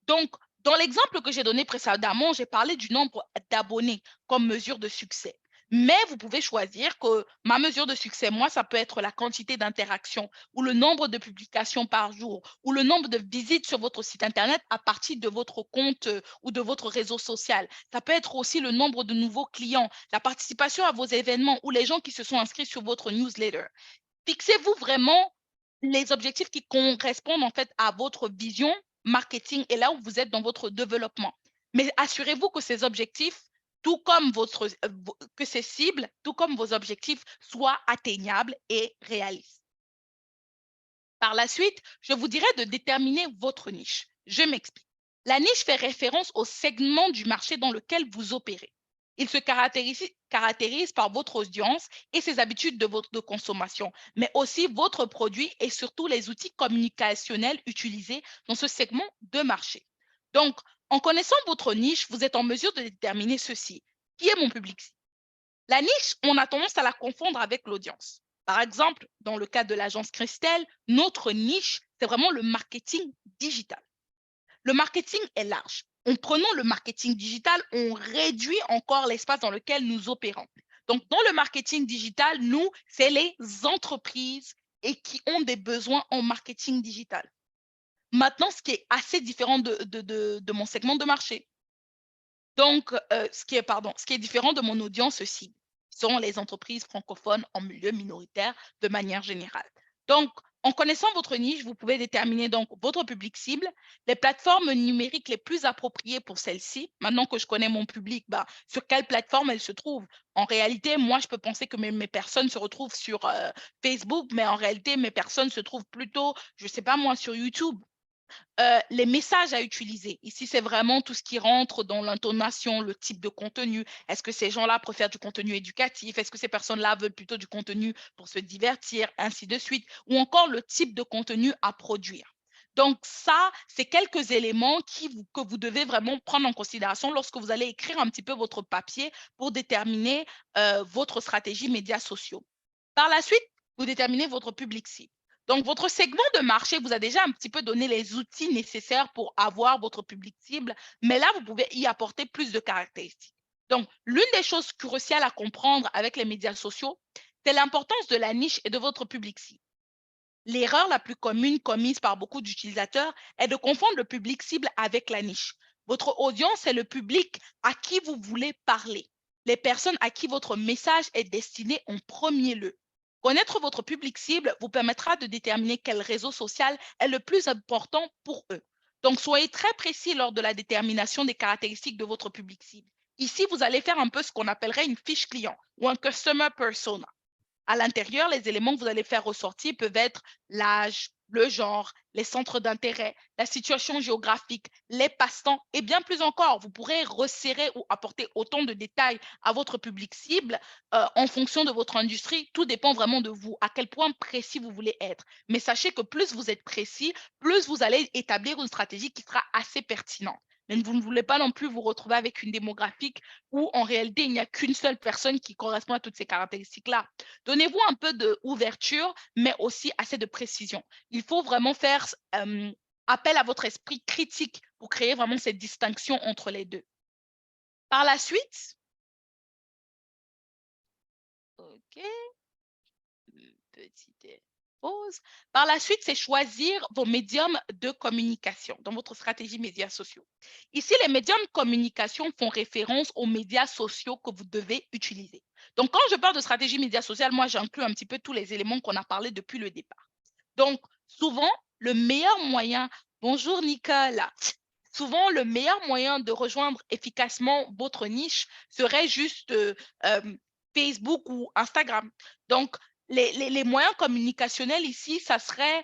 Donc, dans l'exemple que j'ai donné précédemment, j'ai parlé du nombre d'abonnés comme mesure de succès. Mais vous pouvez choisir que ma mesure de succès, moi, ça peut être la quantité d'interactions ou le nombre de publications par jour ou le nombre de visites sur votre site Internet à partir de votre compte ou de votre réseau social. Ça peut être aussi le nombre de nouveaux clients, la participation à vos événements ou les gens qui se sont inscrits sur votre newsletter. Fixez-vous vraiment les objectifs qui correspondent en fait à votre vision marketing et là où vous êtes dans votre développement. Mais assurez-vous que ces objectifs, tout comme que ces cibles, tout comme vos objectifs, soient atteignables et réalistes. Par la suite, je vous dirais de déterminer votre niche. Je m'explique. La niche fait référence au segment du marché dans lequel vous opérez. Il se caractérise par votre audience et ses habitudes de consommation, mais aussi votre produit et surtout les outils communicationnels utilisés dans ce segment de marché. Donc, en connaissant votre niche, vous êtes en mesure de déterminer ceci. Qui est mon public? La niche, on a tendance à la confondre avec l'audience. Par exemple, dans le cas de l'agence Christelle, notre niche, c'est vraiment le marketing digital. Le marketing est large. En prenant le marketing digital, on réduit encore l'espace dans lequel nous opérons. Donc, dans le marketing digital, nous, c'est les entreprises et qui ont des besoins en marketing digital. Maintenant, ce qui est assez différent de mon segment de marché. Donc, ce qui est différent de mon audience cible sont les entreprises francophones en milieu minoritaire de manière générale. Donc, en connaissant votre niche, vous pouvez déterminer donc votre public cible, les plateformes numériques les plus appropriées pour celle-ci. Maintenant que je connais mon public, sur quelle plateforme elle se trouve? En réalité, moi, je peux penser que mes personnes se retrouvent sur Facebook, mais en réalité, mes personnes se trouvent plutôt, je ne sais pas moi, sur YouTube. Les messages à utiliser. Ici, c'est vraiment tout ce qui rentre dans l'intonation, le type de contenu. Est-ce que ces gens-là préfèrent du contenu éducatif? Est-ce que ces personnes-là veulent plutôt du contenu pour se divertir, ainsi de suite? Ou encore le type de contenu à produire. Donc ça, c'est quelques éléments que vous devez vraiment prendre en considération lorsque vous allez écrire un petit peu votre papier pour déterminer votre stratégie médias sociaux. Par la suite, vous déterminez votre public cible. Donc, votre segment de marché vous a déjà un petit peu donné les outils nécessaires pour avoir votre public cible, mais là, vous pouvez y apporter plus de caractéristiques. Donc, l'une des choses cruciales à comprendre avec les médias sociaux, c'est l'importance de la niche et de votre public cible. L'erreur la plus commune commise par beaucoup d'utilisateurs est de confondre le public cible avec la niche. Votre audience, c'est le public à qui vous voulez parler, les personnes à qui votre message est destiné en premier lieu. Connaître votre public cible vous permettra de déterminer quel réseau social est le plus important pour eux. Donc, soyez très précis lors de la détermination des caractéristiques de votre public cible. Ici, vous allez faire un peu ce qu'on appellerait une fiche client ou un customer persona. À l'intérieur, les éléments que vous allez faire ressortir peuvent être l'âge, le genre, les centres d'intérêt, la situation géographique, les passe-temps et bien plus encore. Vous pourrez resserrer ou apporter autant de détails à votre public cible en fonction de votre industrie. Tout dépend vraiment de vous, à quel point précis vous voulez être. Mais sachez que plus vous êtes précis, plus vous allez établir une stratégie qui sera assez pertinente. Mais vous ne voulez pas non plus vous retrouver avec une démographique où en réalité, il n'y a qu'une seule personne qui correspond à toutes ces caractéristiques-là. Donnez-vous un peu d'ouverture, mais aussi assez de précision. Il faut vraiment faire appel à votre esprit critique pour créer vraiment cette distinction entre les deux. Par la suite, OK, petite pause. Par la suite, c'est choisir vos médiums de communication dans votre stratégie médias sociaux. Ici, les médiums de communication font référence aux médias sociaux que vous devez utiliser. Donc, quand je parle de stratégie médias sociales, moi, j'inclus un petit peu tous les éléments qu'on a parlé depuis le départ. Donc, souvent, le meilleur moyen, bonjour Nicole, souvent le meilleur moyen de rejoindre efficacement votre niche serait juste Facebook ou Instagram. Donc, les moyens communicationnels ici, ça serait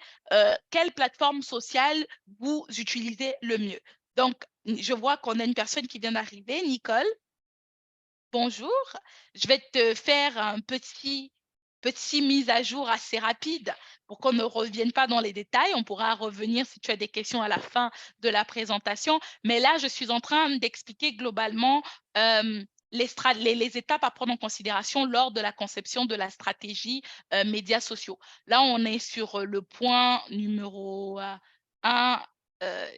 quelle plateforme sociale vous utilisez le mieux. Donc, je vois qu'on a une personne qui vient d'arriver, Nicole. Bonjour, je vais te faire un petit mise à jour assez rapide pour qu'on ne revienne pas dans les détails. On pourra revenir si tu as des questions à la fin de la présentation. Mais là, je suis en train d'expliquer globalement les étapes à prendre en considération lors de la conception de la stratégie médias sociaux. Là, on est sur le point numéro 1, 1,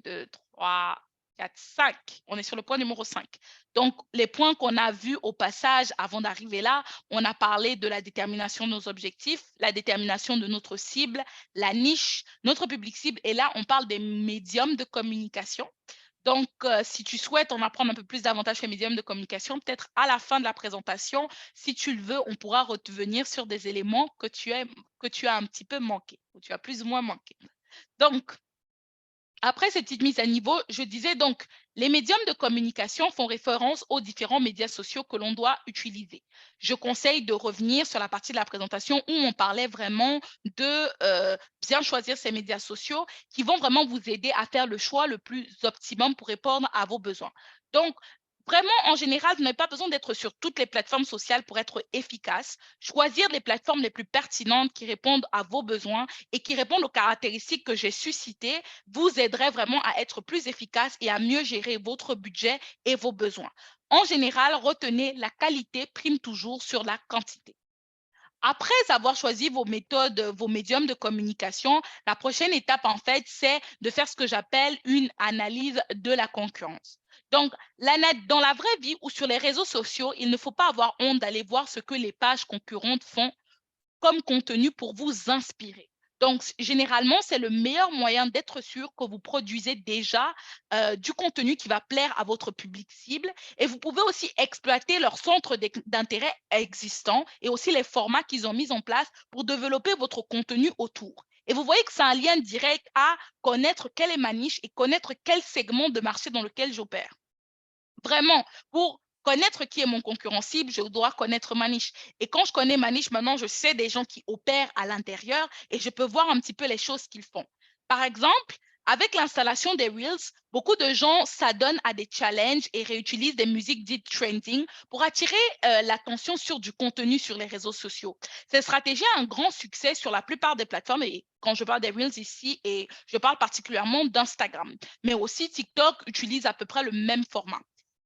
2, 3, 4, 5. On est sur le point numéro 5. Donc, les points qu'on a vus au passage avant d'arriver là, on a parlé de la détermination de nos objectifs, la détermination de notre cible, la niche, notre public cible. Et là, on parle des médiums de communication. Donc, si tu souhaites en apprendre un peu plus davantage sur les médiums de communication, peut-être à la fin de la présentation, si tu le veux, on pourra revenir sur des éléments que tu as un petit peu manqué, ou tu as plus ou moins manqué. Donc, après cette petite mise à niveau, je disais donc, les médiums de communication font référence aux différents médias sociaux que l'on doit utiliser. Je conseille de revenir sur la partie de la présentation où on parlait vraiment de bien choisir ces médias sociaux qui vont vraiment vous aider à faire le choix le plus optimum pour répondre à vos besoins. Donc, vraiment, en général, vous n'avez pas besoin d'être sur toutes les plateformes sociales pour être efficace. Choisir les plateformes les plus pertinentes qui répondent à vos besoins et qui répondent aux caractéristiques que j'ai suscitées vous aiderait vraiment à être plus efficace et à mieux gérer votre budget et vos besoins. En général, retenez la qualité prime toujours sur la quantité. Après avoir choisi vos méthodes, vos médiums de communication, la prochaine étape, en fait, c'est de faire ce que j'appelle une analyse de la concurrence. Donc, dans la vraie vie ou sur les réseaux sociaux, il ne faut pas avoir honte d'aller voir ce que les pages concurrentes font comme contenu pour vous inspirer. Donc, généralement, c'est le meilleur moyen d'être sûr que vous produisez déjà du contenu qui va plaire à votre public cible. Et vous pouvez aussi exploiter leurs centres d'intérêt existants et aussi les formats qu'ils ont mis en place pour développer votre contenu autour. Et vous voyez que c'est un lien direct à connaître quelle est ma niche et connaître quel segment de marché dans lequel j'opère. Vraiment, pour connaître qui est mon concurrent cible, je dois connaître ma niche. Et quand je connais ma niche, maintenant, je sais des gens qui opèrent à l'intérieur et je peux voir un petit peu les choses qu'ils font. Par exemple, avec l'installation des Reels, beaucoup de gens s'adonnent à des challenges et réutilisent des musiques dites trending pour attirer l'attention sur du contenu sur les réseaux sociaux. Cette stratégie a un grand succès sur la plupart des plateformes et quand je parle des Reels ici, et je parle particulièrement d'Instagram, mais aussi TikTok utilise à peu près le même format.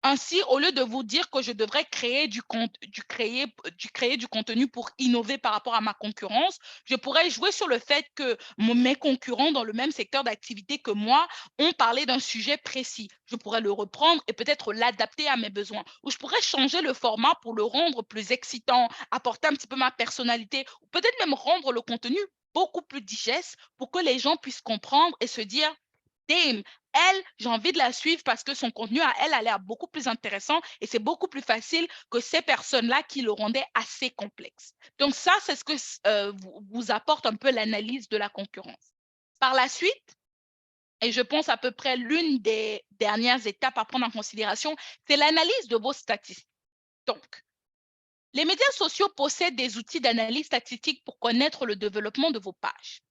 Ainsi, au lieu de vous dire que je devrais créer du contenu pour innover par rapport à ma concurrence, je pourrais jouer sur le fait que mes concurrents dans le même secteur d'activité que moi ont parlé d'un sujet précis. Je pourrais le reprendre et peut-être l'adapter à mes besoins. Ou je pourrais changer le format pour le rendre plus excitant, apporter un petit peu ma personnalité, ou peut-être même rendre le contenu beaucoup plus digeste pour que les gens puissent comprendre et se dire, Damn, elle, j'ai envie de la suivre parce que son contenu à elle a l'air beaucoup plus intéressant et c'est beaucoup plus facile que ces personnes-là qui le rendaient assez complexe. Donc ça, c'est ce que vous apporte un peu l'analyse de la concurrence. Par la suite, et je pense à peu près l'une des dernières étapes à prendre en considération, c'est l'analyse de vos statistiques. Donc, les médias sociaux possèdent des outils d'analyse statistique pour connaître le développement de vos pages.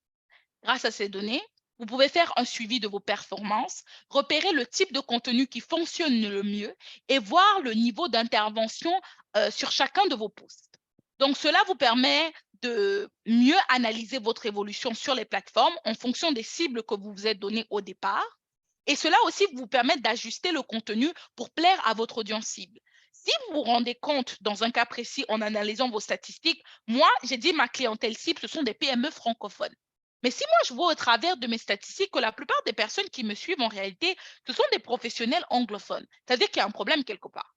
Grâce à ces données, vous pouvez faire un suivi de vos performances, repérer le type de contenu qui fonctionne le mieux et voir le niveau d'intervention sur chacun de vos posts. Donc, cela vous permet de mieux analyser votre évolution sur les plateformes en fonction des cibles que vous vous êtes données au départ. Et cela aussi vous permet d'ajuster le contenu pour plaire à votre audience cible. Si vous vous rendez compte, dans un cas précis, en analysant vos statistiques, moi, j'ai dit ma clientèle cible, ce sont des PME francophones. Mais si moi, je vois au travers de mes statistiques que la plupart des personnes qui me suivent, en réalité, ce sont des professionnels anglophones, c'est-à-dire qu'il y a un problème quelque part.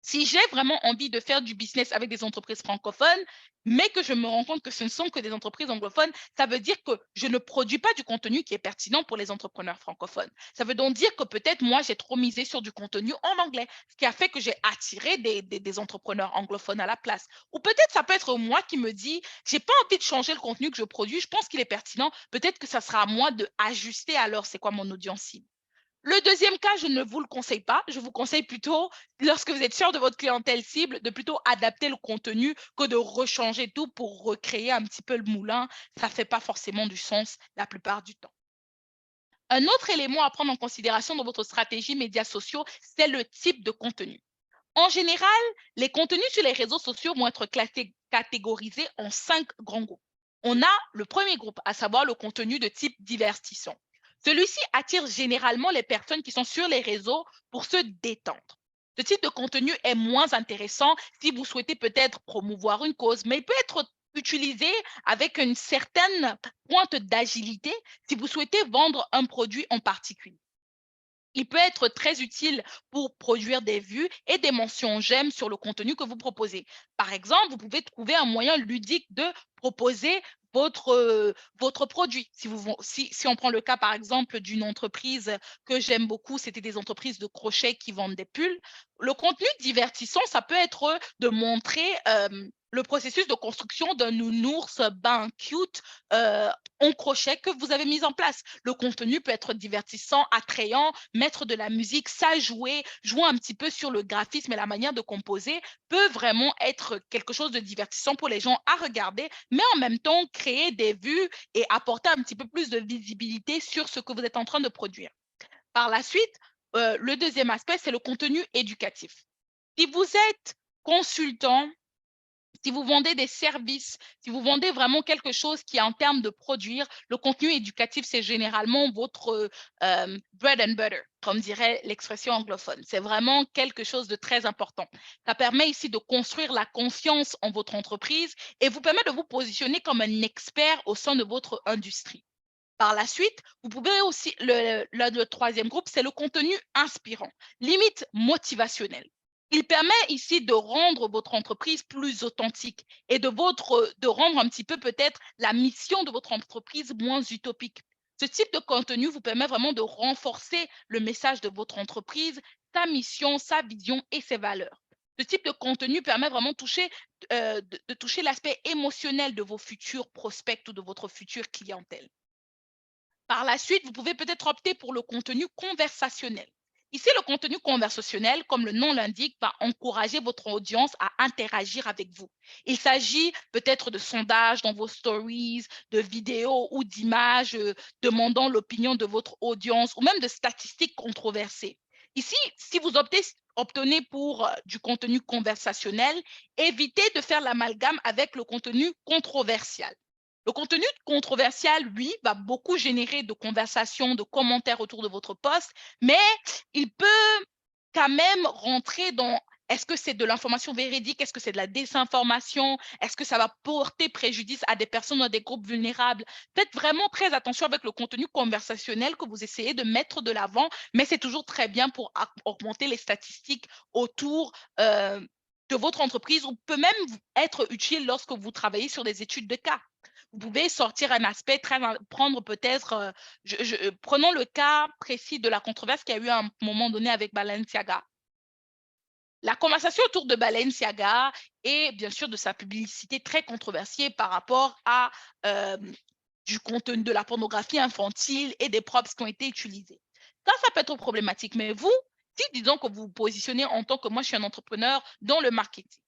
Si j'ai vraiment envie de faire du business avec des entreprises francophones, mais que je me rends compte que ce ne sont que des entreprises anglophones, ça veut dire que je ne produis pas du contenu qui est pertinent pour les entrepreneurs francophones. Ça veut donc dire que peut-être moi, j'ai trop misé sur du contenu en anglais, ce qui a fait que j'ai attiré des entrepreneurs anglophones à la place. Ou peut-être ça peut être moi qui me dis, j'ai pas envie de changer le contenu que je produis, je pense qu'il est pertinent, peut-être que ça sera à moi de ajuster alors c'est quoi mon audience cible. Le deuxième cas, je ne vous le conseille pas. Je vous conseille plutôt, lorsque vous êtes sûr de votre clientèle cible, de plutôt adapter le contenu que de rechanger tout pour recréer un petit peu le moulin. Ça ne fait pas forcément du sens la plupart du temps. Un autre élément à prendre en considération dans votre stratégie médias sociaux, c'est le type de contenu. En général, les contenus sur les réseaux sociaux vont être catégorisés en 5 grands groupes. On a le premier groupe, à savoir le contenu de type divertissant. Celui-ci attire généralement les personnes qui sont sur les réseaux pour se détendre. Ce type de contenu est moins intéressant si vous souhaitez peut-être promouvoir une cause, mais il peut être utilisé avec une certaine pointe d'agilité si vous souhaitez vendre un produit en particulier. Il peut être très utile pour produire des vues et des mentions j'aime sur le contenu que vous proposez. Par exemple, vous pouvez trouver un moyen ludique de proposer votre produit. Si on prend le cas, par exemple, d'une entreprise que j'aime beaucoup, c'était des entreprises de crochet qui vendent des pulls. Le contenu divertissant, ça peut être de montrer le processus de construction d'un nounours ben cute en crochet que vous avez mis en place. Le contenu peut être divertissant, attrayant, mettre de la musique, ça jouer un petit peu sur le graphisme et la manière de composer peut vraiment être quelque chose de divertissant pour les gens à regarder, mais en même temps créer des vues et apporter un petit peu plus de visibilité sur ce que vous êtes en train de produire. Par la suite, le deuxième aspect, c'est le contenu éducatif. Si vous êtes consultant, si vous vendez des services, si vous vendez vraiment quelque chose qui est en termes de produire, le contenu éducatif, c'est généralement votre bread and butter, comme dirait l'expression anglophone. C'est vraiment quelque chose de très important. Ça permet ici de construire la confiance en votre entreprise et vous permet de vous positionner comme un expert au sein de votre industrie. Par la suite, vous pouvez aussi, le troisième groupe, c'est le contenu inspirant, limite motivationnel. Il permet ici de rendre votre entreprise plus authentique et de rendre un petit peu peut-être la mission de votre entreprise moins utopique. Ce type de contenu vous permet vraiment de renforcer le message de votre entreprise, sa mission, sa vision et ses valeurs. Ce type de contenu permet vraiment de toucher l'aspect émotionnel de vos futurs prospects ou de votre future clientèle. Par la suite, vous pouvez peut-être opter pour le contenu conversationnel. Ici, le contenu conversationnel, comme le nom l'indique, va encourager votre audience à interagir avec vous. Il s'agit peut-être de sondages dans vos stories, de vidéos ou d'images demandant l'opinion de votre audience ou même de statistiques controversées. Ici, si vous obtenez pour du contenu conversationnel, évitez de faire l'amalgame avec le contenu controversial. Le contenu controversial, lui, va beaucoup générer de conversations, de commentaires autour de votre poste, mais il peut quand même rentrer dans est-ce que c'est de l'information véridique, est-ce que c'est de la désinformation, est-ce que ça va porter préjudice à des personnes ou à des groupes vulnérables. Faites vraiment très attention avec le contenu conversationnel que vous essayez de mettre de l'avant, mais c'est toujours très bien pour augmenter les statistiques autour de votre entreprise ou peut même être utile lorsque vous travaillez sur des études de cas. Vous pouvez sortir un aspect, prendre peut-être, prenons le cas précis de la controverse qu'il y a eu à un moment donné avec Balenciaga. La conversation autour de Balenciaga et bien sûr de sa publicité très controversée par rapport à du contenu de la pornographie infantile et des props qui ont été utilisés. Ça peut être problématique, mais vous, si disons que vous vous positionnez en tant que moi, je suis un entrepreneur dans le marketing,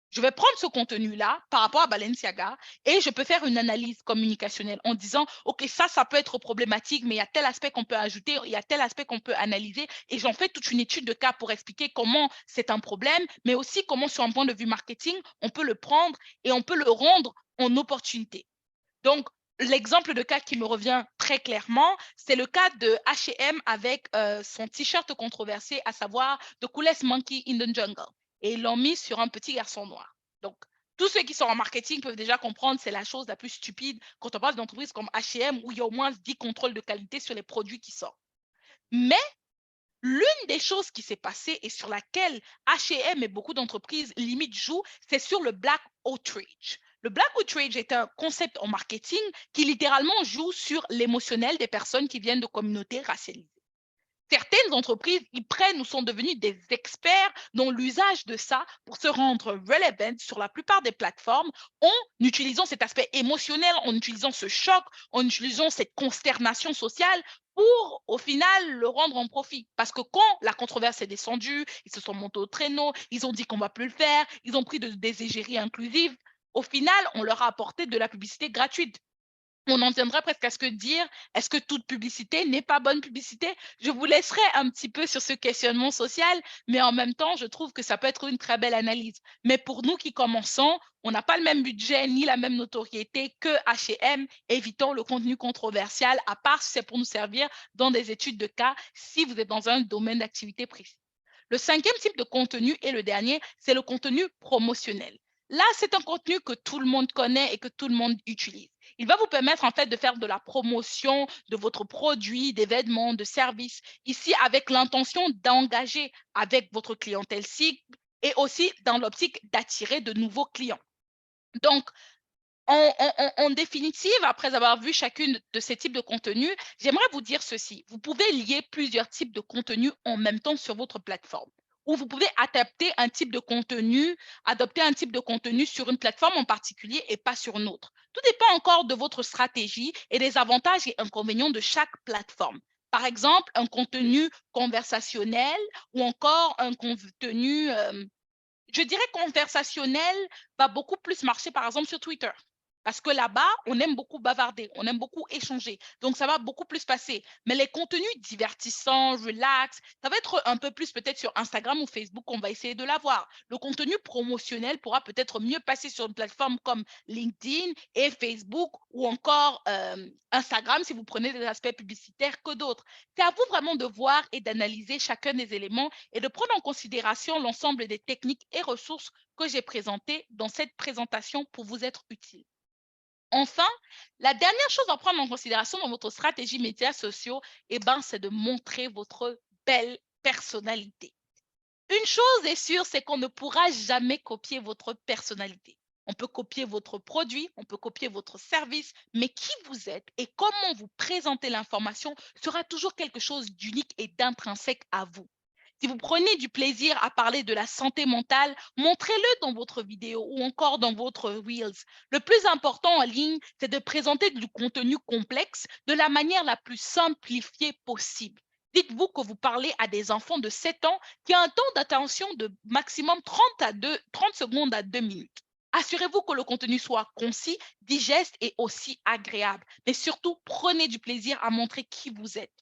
je vais prendre ce contenu-là par rapport à Balenciaga et je peux faire une analyse communicationnelle en disant, OK, ça peut être problématique, mais il y a tel aspect qu'on peut ajouter, il y a tel aspect qu'on peut analyser et j'en fais toute une étude de cas pour expliquer comment c'est un problème, mais aussi comment sur un point de vue marketing, on peut le prendre et on peut le rendre en opportunité. Donc, l'exemple de cas qui me revient très clairement, c'est le cas de H&M avec son t-shirt controversé, à savoir The Coolest Monkey in the Jungle. Et ils l'ont mis sur un petit garçon noir. Donc, tous ceux qui sont en marketing peuvent déjà comprendre, c'est la chose la plus stupide quand on parle d'entreprises comme H&M où il y a au moins 10 contrôles de qualité sur les produits qui sortent. Mais l'une des choses qui s'est passée et sur laquelle H&M et beaucoup d'entreprises limite jouent, c'est sur le Black Outrage. Le Black Outrage est un concept en marketing qui littéralement joue sur l'émotionnel des personnes qui viennent de communautés racialisées. Certaines entreprises y prennent ou sont devenues des experts dans l'usage de ça pour se rendre relevant sur la plupart des plateformes en utilisant cet aspect émotionnel, en utilisant ce choc, en utilisant cette consternation sociale pour au final le rendre en profit. Parce que quand la controverse est descendue, ils se sont montés au traîneau, ils ont dit qu'on ne va plus le faire, ils ont pris des égéries inclusives. Au final, on leur a apporté de la publicité gratuite. On en viendrait presque à ce que dire, est-ce que toute publicité n'est pas bonne publicité? Je vous laisserai un petit peu sur ce questionnement social, mais en même temps, je trouve que ça peut être une très belle analyse. Mais pour nous qui commençons, on n'a pas le même budget ni la même notoriété que H&M. Évitons le contenu controversial, à part si c'est pour nous servir dans des études de cas, si vous êtes dans un domaine d'activité précis. Le cinquième type de contenu et le dernier, c'est le contenu promotionnel. Là, c'est un contenu que tout le monde connaît et que tout le monde utilise. Il va vous permettre en fait de faire de la promotion de votre produit, des vêtements, de services, ici avec l'intention d'engager avec votre clientèle cible et aussi dans l'optique d'attirer de nouveaux clients. Donc, en définitive, après avoir vu chacune de ces types de contenus, j'aimerais vous dire ceci. Vous pouvez lier plusieurs types de contenus en même temps sur votre plateforme. Ou vous pouvez adopter un type de contenu sur une plateforme en particulier et pas sur une autre. Tout dépend encore de votre stratégie et des avantages et inconvénients de chaque plateforme. Par exemple, un contenu conversationnel ou encore un contenu, je dirais conversationnel va beaucoup plus marcher, par exemple, sur Twitter. Parce que là-bas, on aime beaucoup bavarder, on aime beaucoup échanger. Donc, ça va beaucoup plus passer. Mais les contenus divertissants, relax, ça va être un peu plus peut-être sur Instagram ou Facebook qu'on va essayer de l'avoir. Le contenu promotionnel pourra peut-être mieux passer sur une plateforme comme LinkedIn et Facebook ou encore Instagram si vous prenez des aspects publicitaires que d'autres. C'est à vous vraiment de voir et d'analyser chacun des éléments et de prendre en considération l'ensemble des techniques et ressources que j'ai présentées dans cette présentation pour vous être utiles. Enfin, la dernière chose à prendre en considération dans votre stratégie médias sociaux, c'est de montrer votre belle personnalité. Une chose est sûre, c'est qu'on ne pourra jamais copier votre personnalité. On peut copier votre produit, on peut copier votre service, mais qui vous êtes et comment vous présentez l'information sera toujours quelque chose d'unique et d'intrinsèque à vous. Si vous prenez du plaisir à parler de la santé mentale, montrez-le dans votre vidéo ou encore dans votre Reels. Le plus important en ligne, c'est de présenter du contenu complexe de la manière la plus simplifiée possible. Dites-vous que vous parlez à des enfants de 7 ans qui ont un temps d'attention de maximum 30 secondes à 2 minutes. Assurez-vous que le contenu soit concis, digeste et aussi agréable. Mais surtout, prenez du plaisir à montrer qui vous êtes.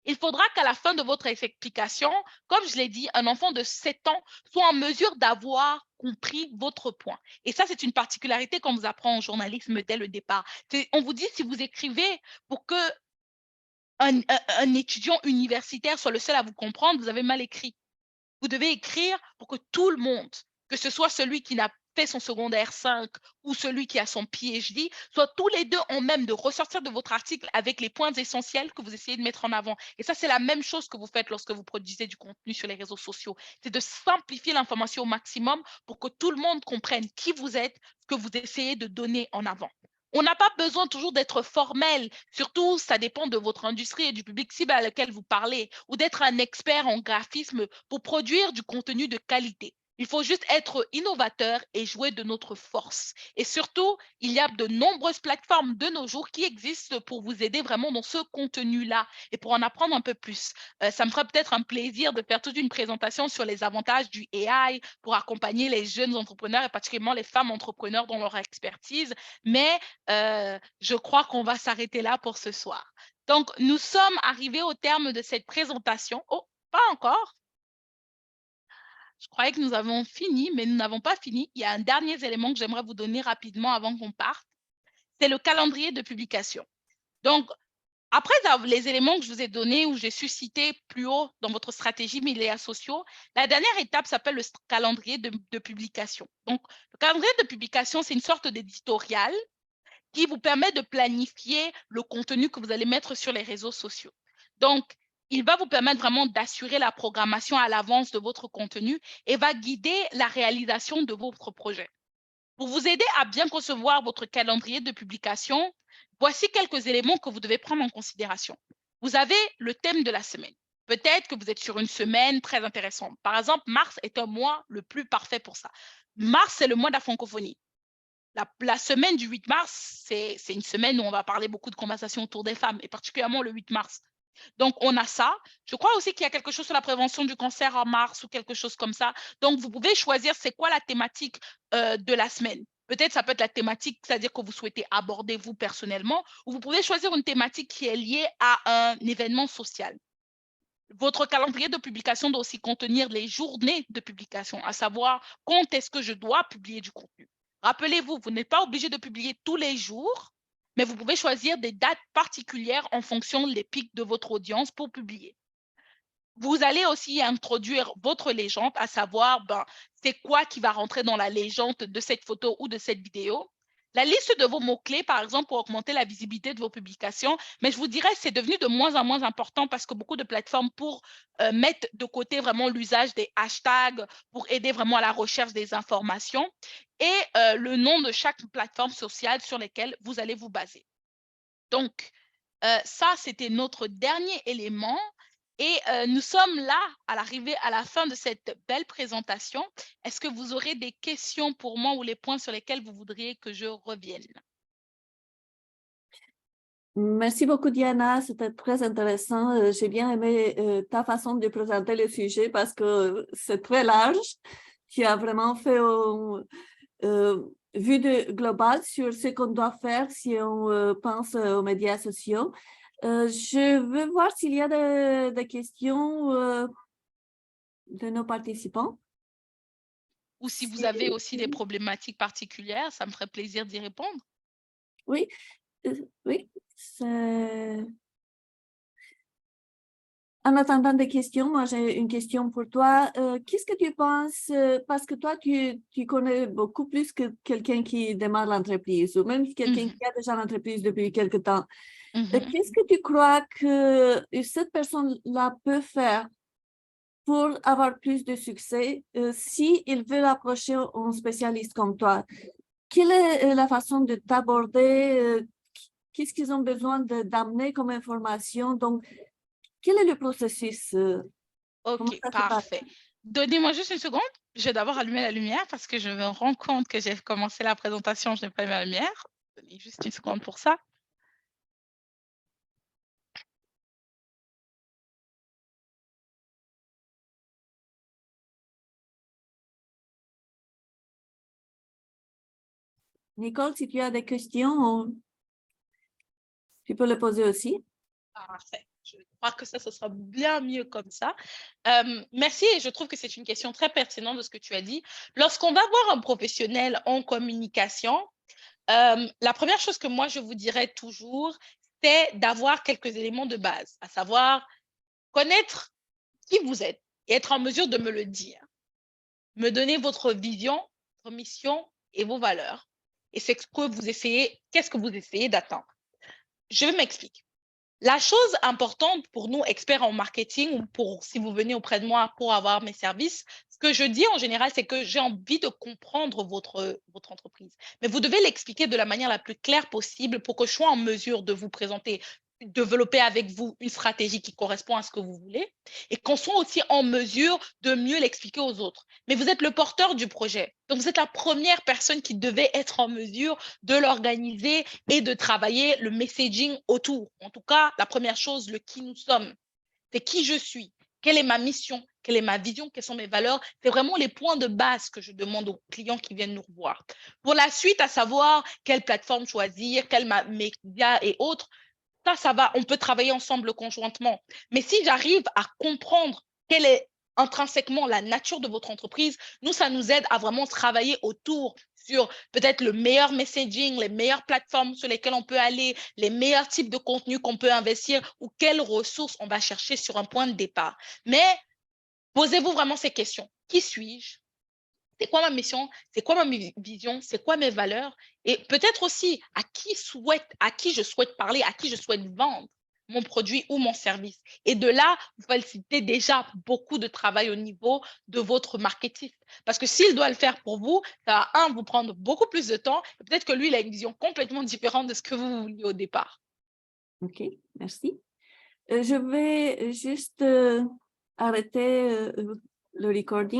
Il faudra qu'à la fin de votre explication, comme je l'ai dit, un enfant de 7 ans soit en mesure d'avoir compris votre point. Et ça, c'est une particularité qu'on vous apprend en journalisme dès le départ. On vous dit, si vous écrivez pour que un étudiant universitaire soit le seul à vous comprendre, vous avez mal écrit. Vous devez écrire pour que tout le monde, que ce soit celui qui n'a fait son secondaire 5 ou celui qui a son PhD, soit tous les deux en même de ressortir de votre article avec les points essentiels que vous essayez de mettre en avant. Et ça, c'est la même chose que vous faites lorsque vous produisez du contenu sur les réseaux sociaux. C'est de simplifier l'information au maximum pour que tout le monde comprenne qui vous êtes, ce que vous essayez de donner en avant. On n'a pas besoin toujours d'être formel, surtout ça dépend de votre industrie et du public cible à lequel vous parlez, ou d'être un expert en graphisme pour produire du contenu de qualité. Il faut juste être innovateur et jouer de notre force. Et surtout, il y a de nombreuses plateformes de nos jours qui existent pour vous aider vraiment dans ce contenu-là et pour en apprendre un peu plus. Ça me ferait peut-être un plaisir de faire toute une présentation sur les avantages du AI pour accompagner les jeunes entrepreneurs et particulièrement les femmes entrepreneurs dans leur expertise. Mais je crois qu'on va s'arrêter là pour ce soir. Donc, nous sommes arrivés au terme de cette présentation. Oh, pas encore. Je croyais que nous avons fini, mais nous n'avons pas fini. Il y a un dernier élément que j'aimerais vous donner rapidement avant qu'on parte. C'est le calendrier de publication. Donc, après les éléments que je vous ai donnés ou j'ai suscités plus haut dans votre stratégie médias sociaux, la dernière étape s'appelle le calendrier de publication. Donc, le calendrier de publication, c'est une sorte d'éditorial qui vous permet de planifier le contenu que vous allez mettre sur les réseaux sociaux. Donc, il va vous permettre vraiment d'assurer la programmation à l'avance de votre contenu et va guider la réalisation de votre projet. Pour vous aider à bien concevoir votre calendrier de publication, voici quelques éléments que vous devez prendre en considération. Vous avez le thème de la semaine. Peut-être que vous êtes sur une semaine très intéressante. Par exemple, mars est un mois le plus parfait pour ça. Mars, c'est le mois de la francophonie. La semaine du 8 mars, c'est une semaine où on va parler beaucoup de conversations autour des femmes, et particulièrement le 8 mars. Donc, on a ça. Je crois aussi qu'il y a quelque chose sur la prévention du cancer en mars ou quelque chose comme ça. Donc, vous pouvez choisir c'est quoi la thématique de la semaine. Peut-être ça peut être la thématique, c'est-à-dire que vous souhaitez aborder vous personnellement, ou vous pouvez choisir une thématique qui est liée à un événement social. Votre calendrier de publication doit aussi contenir les journées de publication, à savoir quand est-ce que je dois publier du contenu. Rappelez-vous, vous n'êtes pas obligé de publier tous les jours, mais vous pouvez choisir des dates particulières en fonction des pics de votre audience pour publier. Vous allez aussi introduire votre légende, à savoir c'est quoi qui va rentrer dans la légende de cette photo ou de cette vidéo. La liste de vos mots-clés, par exemple, pour augmenter la visibilité de vos publications, mais je vous dirais c'est devenu de moins en moins important parce que beaucoup de plateformes pour mettre de côté vraiment l'usage des hashtags pour aider vraiment à la recherche des informations et le nom de chaque plateforme sociale sur lesquelles vous allez vous baser. Donc, ça, c'était notre dernier élément. Et nous sommes là à l'arrivée, à la fin de cette belle présentation. Est-ce que vous aurez des questions pour moi ou les points sur lesquels vous voudriez que je revienne? Merci beaucoup, Diana. C'était très intéressant. J'ai bien aimé ta façon de présenter le sujet parce que c'est très large. Tu as vraiment fait vue globale sur ce qu'on doit faire si on pense aux médias sociaux. Je veux voir s'il y a des questions de nos participants. Ou si vous avez aussi des problématiques particulières, ça me ferait plaisir d'y répondre. Oui, oui. En attendant des questions, moi j'ai une question pour toi. Qu'est-ce que tu penses, parce que toi tu connais beaucoup plus que quelqu'un qui démarre l'entreprise ou même quelqu'un qui a déjà l'entreprise depuis quelque temps. Qu'est-ce que tu crois que cette personne-là peut faire pour avoir plus de succès, s'ils veulent approcher un spécialiste comme toi, quelle est la façon de t'aborder? Qu'est-ce qu'ils ont besoin d'amener comme information? Donc, quel est le processus? Comment Ok, ça se passe? parfait. Donnez-moi juste une seconde. Je vais d'abord allumer la lumière parce que je me rends compte que j'ai commencé la présentation, je n'ai pas allumé la lumière. Donnez juste une seconde pour ça. Nicole, si tu as des questions, tu peux les poser aussi. Parfait. Je crois que ça, ce sera bien mieux comme ça. Merci et je trouve que c'est une question très pertinente de ce que tu as dit. Lorsqu'on va voir un professionnel en communication, la première chose que moi, je vous dirais toujours, c'est d'avoir quelques éléments de base, à savoir connaître qui vous êtes et être en mesure de me le dire. Me donner votre vision, votre mission et vos valeurs. Et c'est ce que vous essayez, qu'est-ce que vous essayez d'atteindre. Je m'explique. La chose importante pour nous, experts en marketing, ou pour si vous venez auprès de moi pour avoir mes services, ce que je dis en général, c'est que j'ai envie de comprendre votre entreprise. Mais vous devez l'expliquer de la manière la plus claire possible pour que je sois en mesure de vous présenter, développer avec vous une stratégie qui correspond à ce que vous voulez et qu'on soit aussi en mesure de mieux l'expliquer aux autres. Mais vous êtes le porteur du projet. Donc, vous êtes la première personne qui devait être en mesure de l'organiser et de travailler le messaging autour. En tout cas, la première chose, le qui nous sommes, c'est qui je suis, quelle est ma mission, quelle est ma vision, quelles sont mes valeurs. C'est vraiment les points de base que je demande aux clients qui viennent nous revoir. Pour la suite, à savoir quelle plateforme choisir, quels médias et autres, ça va, on peut travailler ensemble conjointement. Mais si j'arrive à comprendre quelle est intrinsèquement la nature de votre entreprise, nous, ça nous aide à vraiment travailler autour sur peut-être le meilleur messaging, les meilleures plateformes sur lesquelles on peut aller, les meilleurs types de contenus qu'on peut investir ou quelles ressources on va chercher sur un point de départ. Mais posez-vous vraiment ces questions. Qui suis-je? C'est quoi ma mission? C'est quoi ma vision? C'est quoi mes valeurs? Et peut-être aussi à qui je souhaite parler, à qui je souhaite vendre mon produit ou mon service. Et de là, vous facilitez déjà beaucoup de travail au niveau de votre marketing. Parce que s'il doit le faire pour vous, ça va, vous prendre beaucoup plus de temps. Peut-être que lui, il a une vision complètement différente de ce que vous vouliez au départ. OK, merci. Je vais juste arrêter le recording.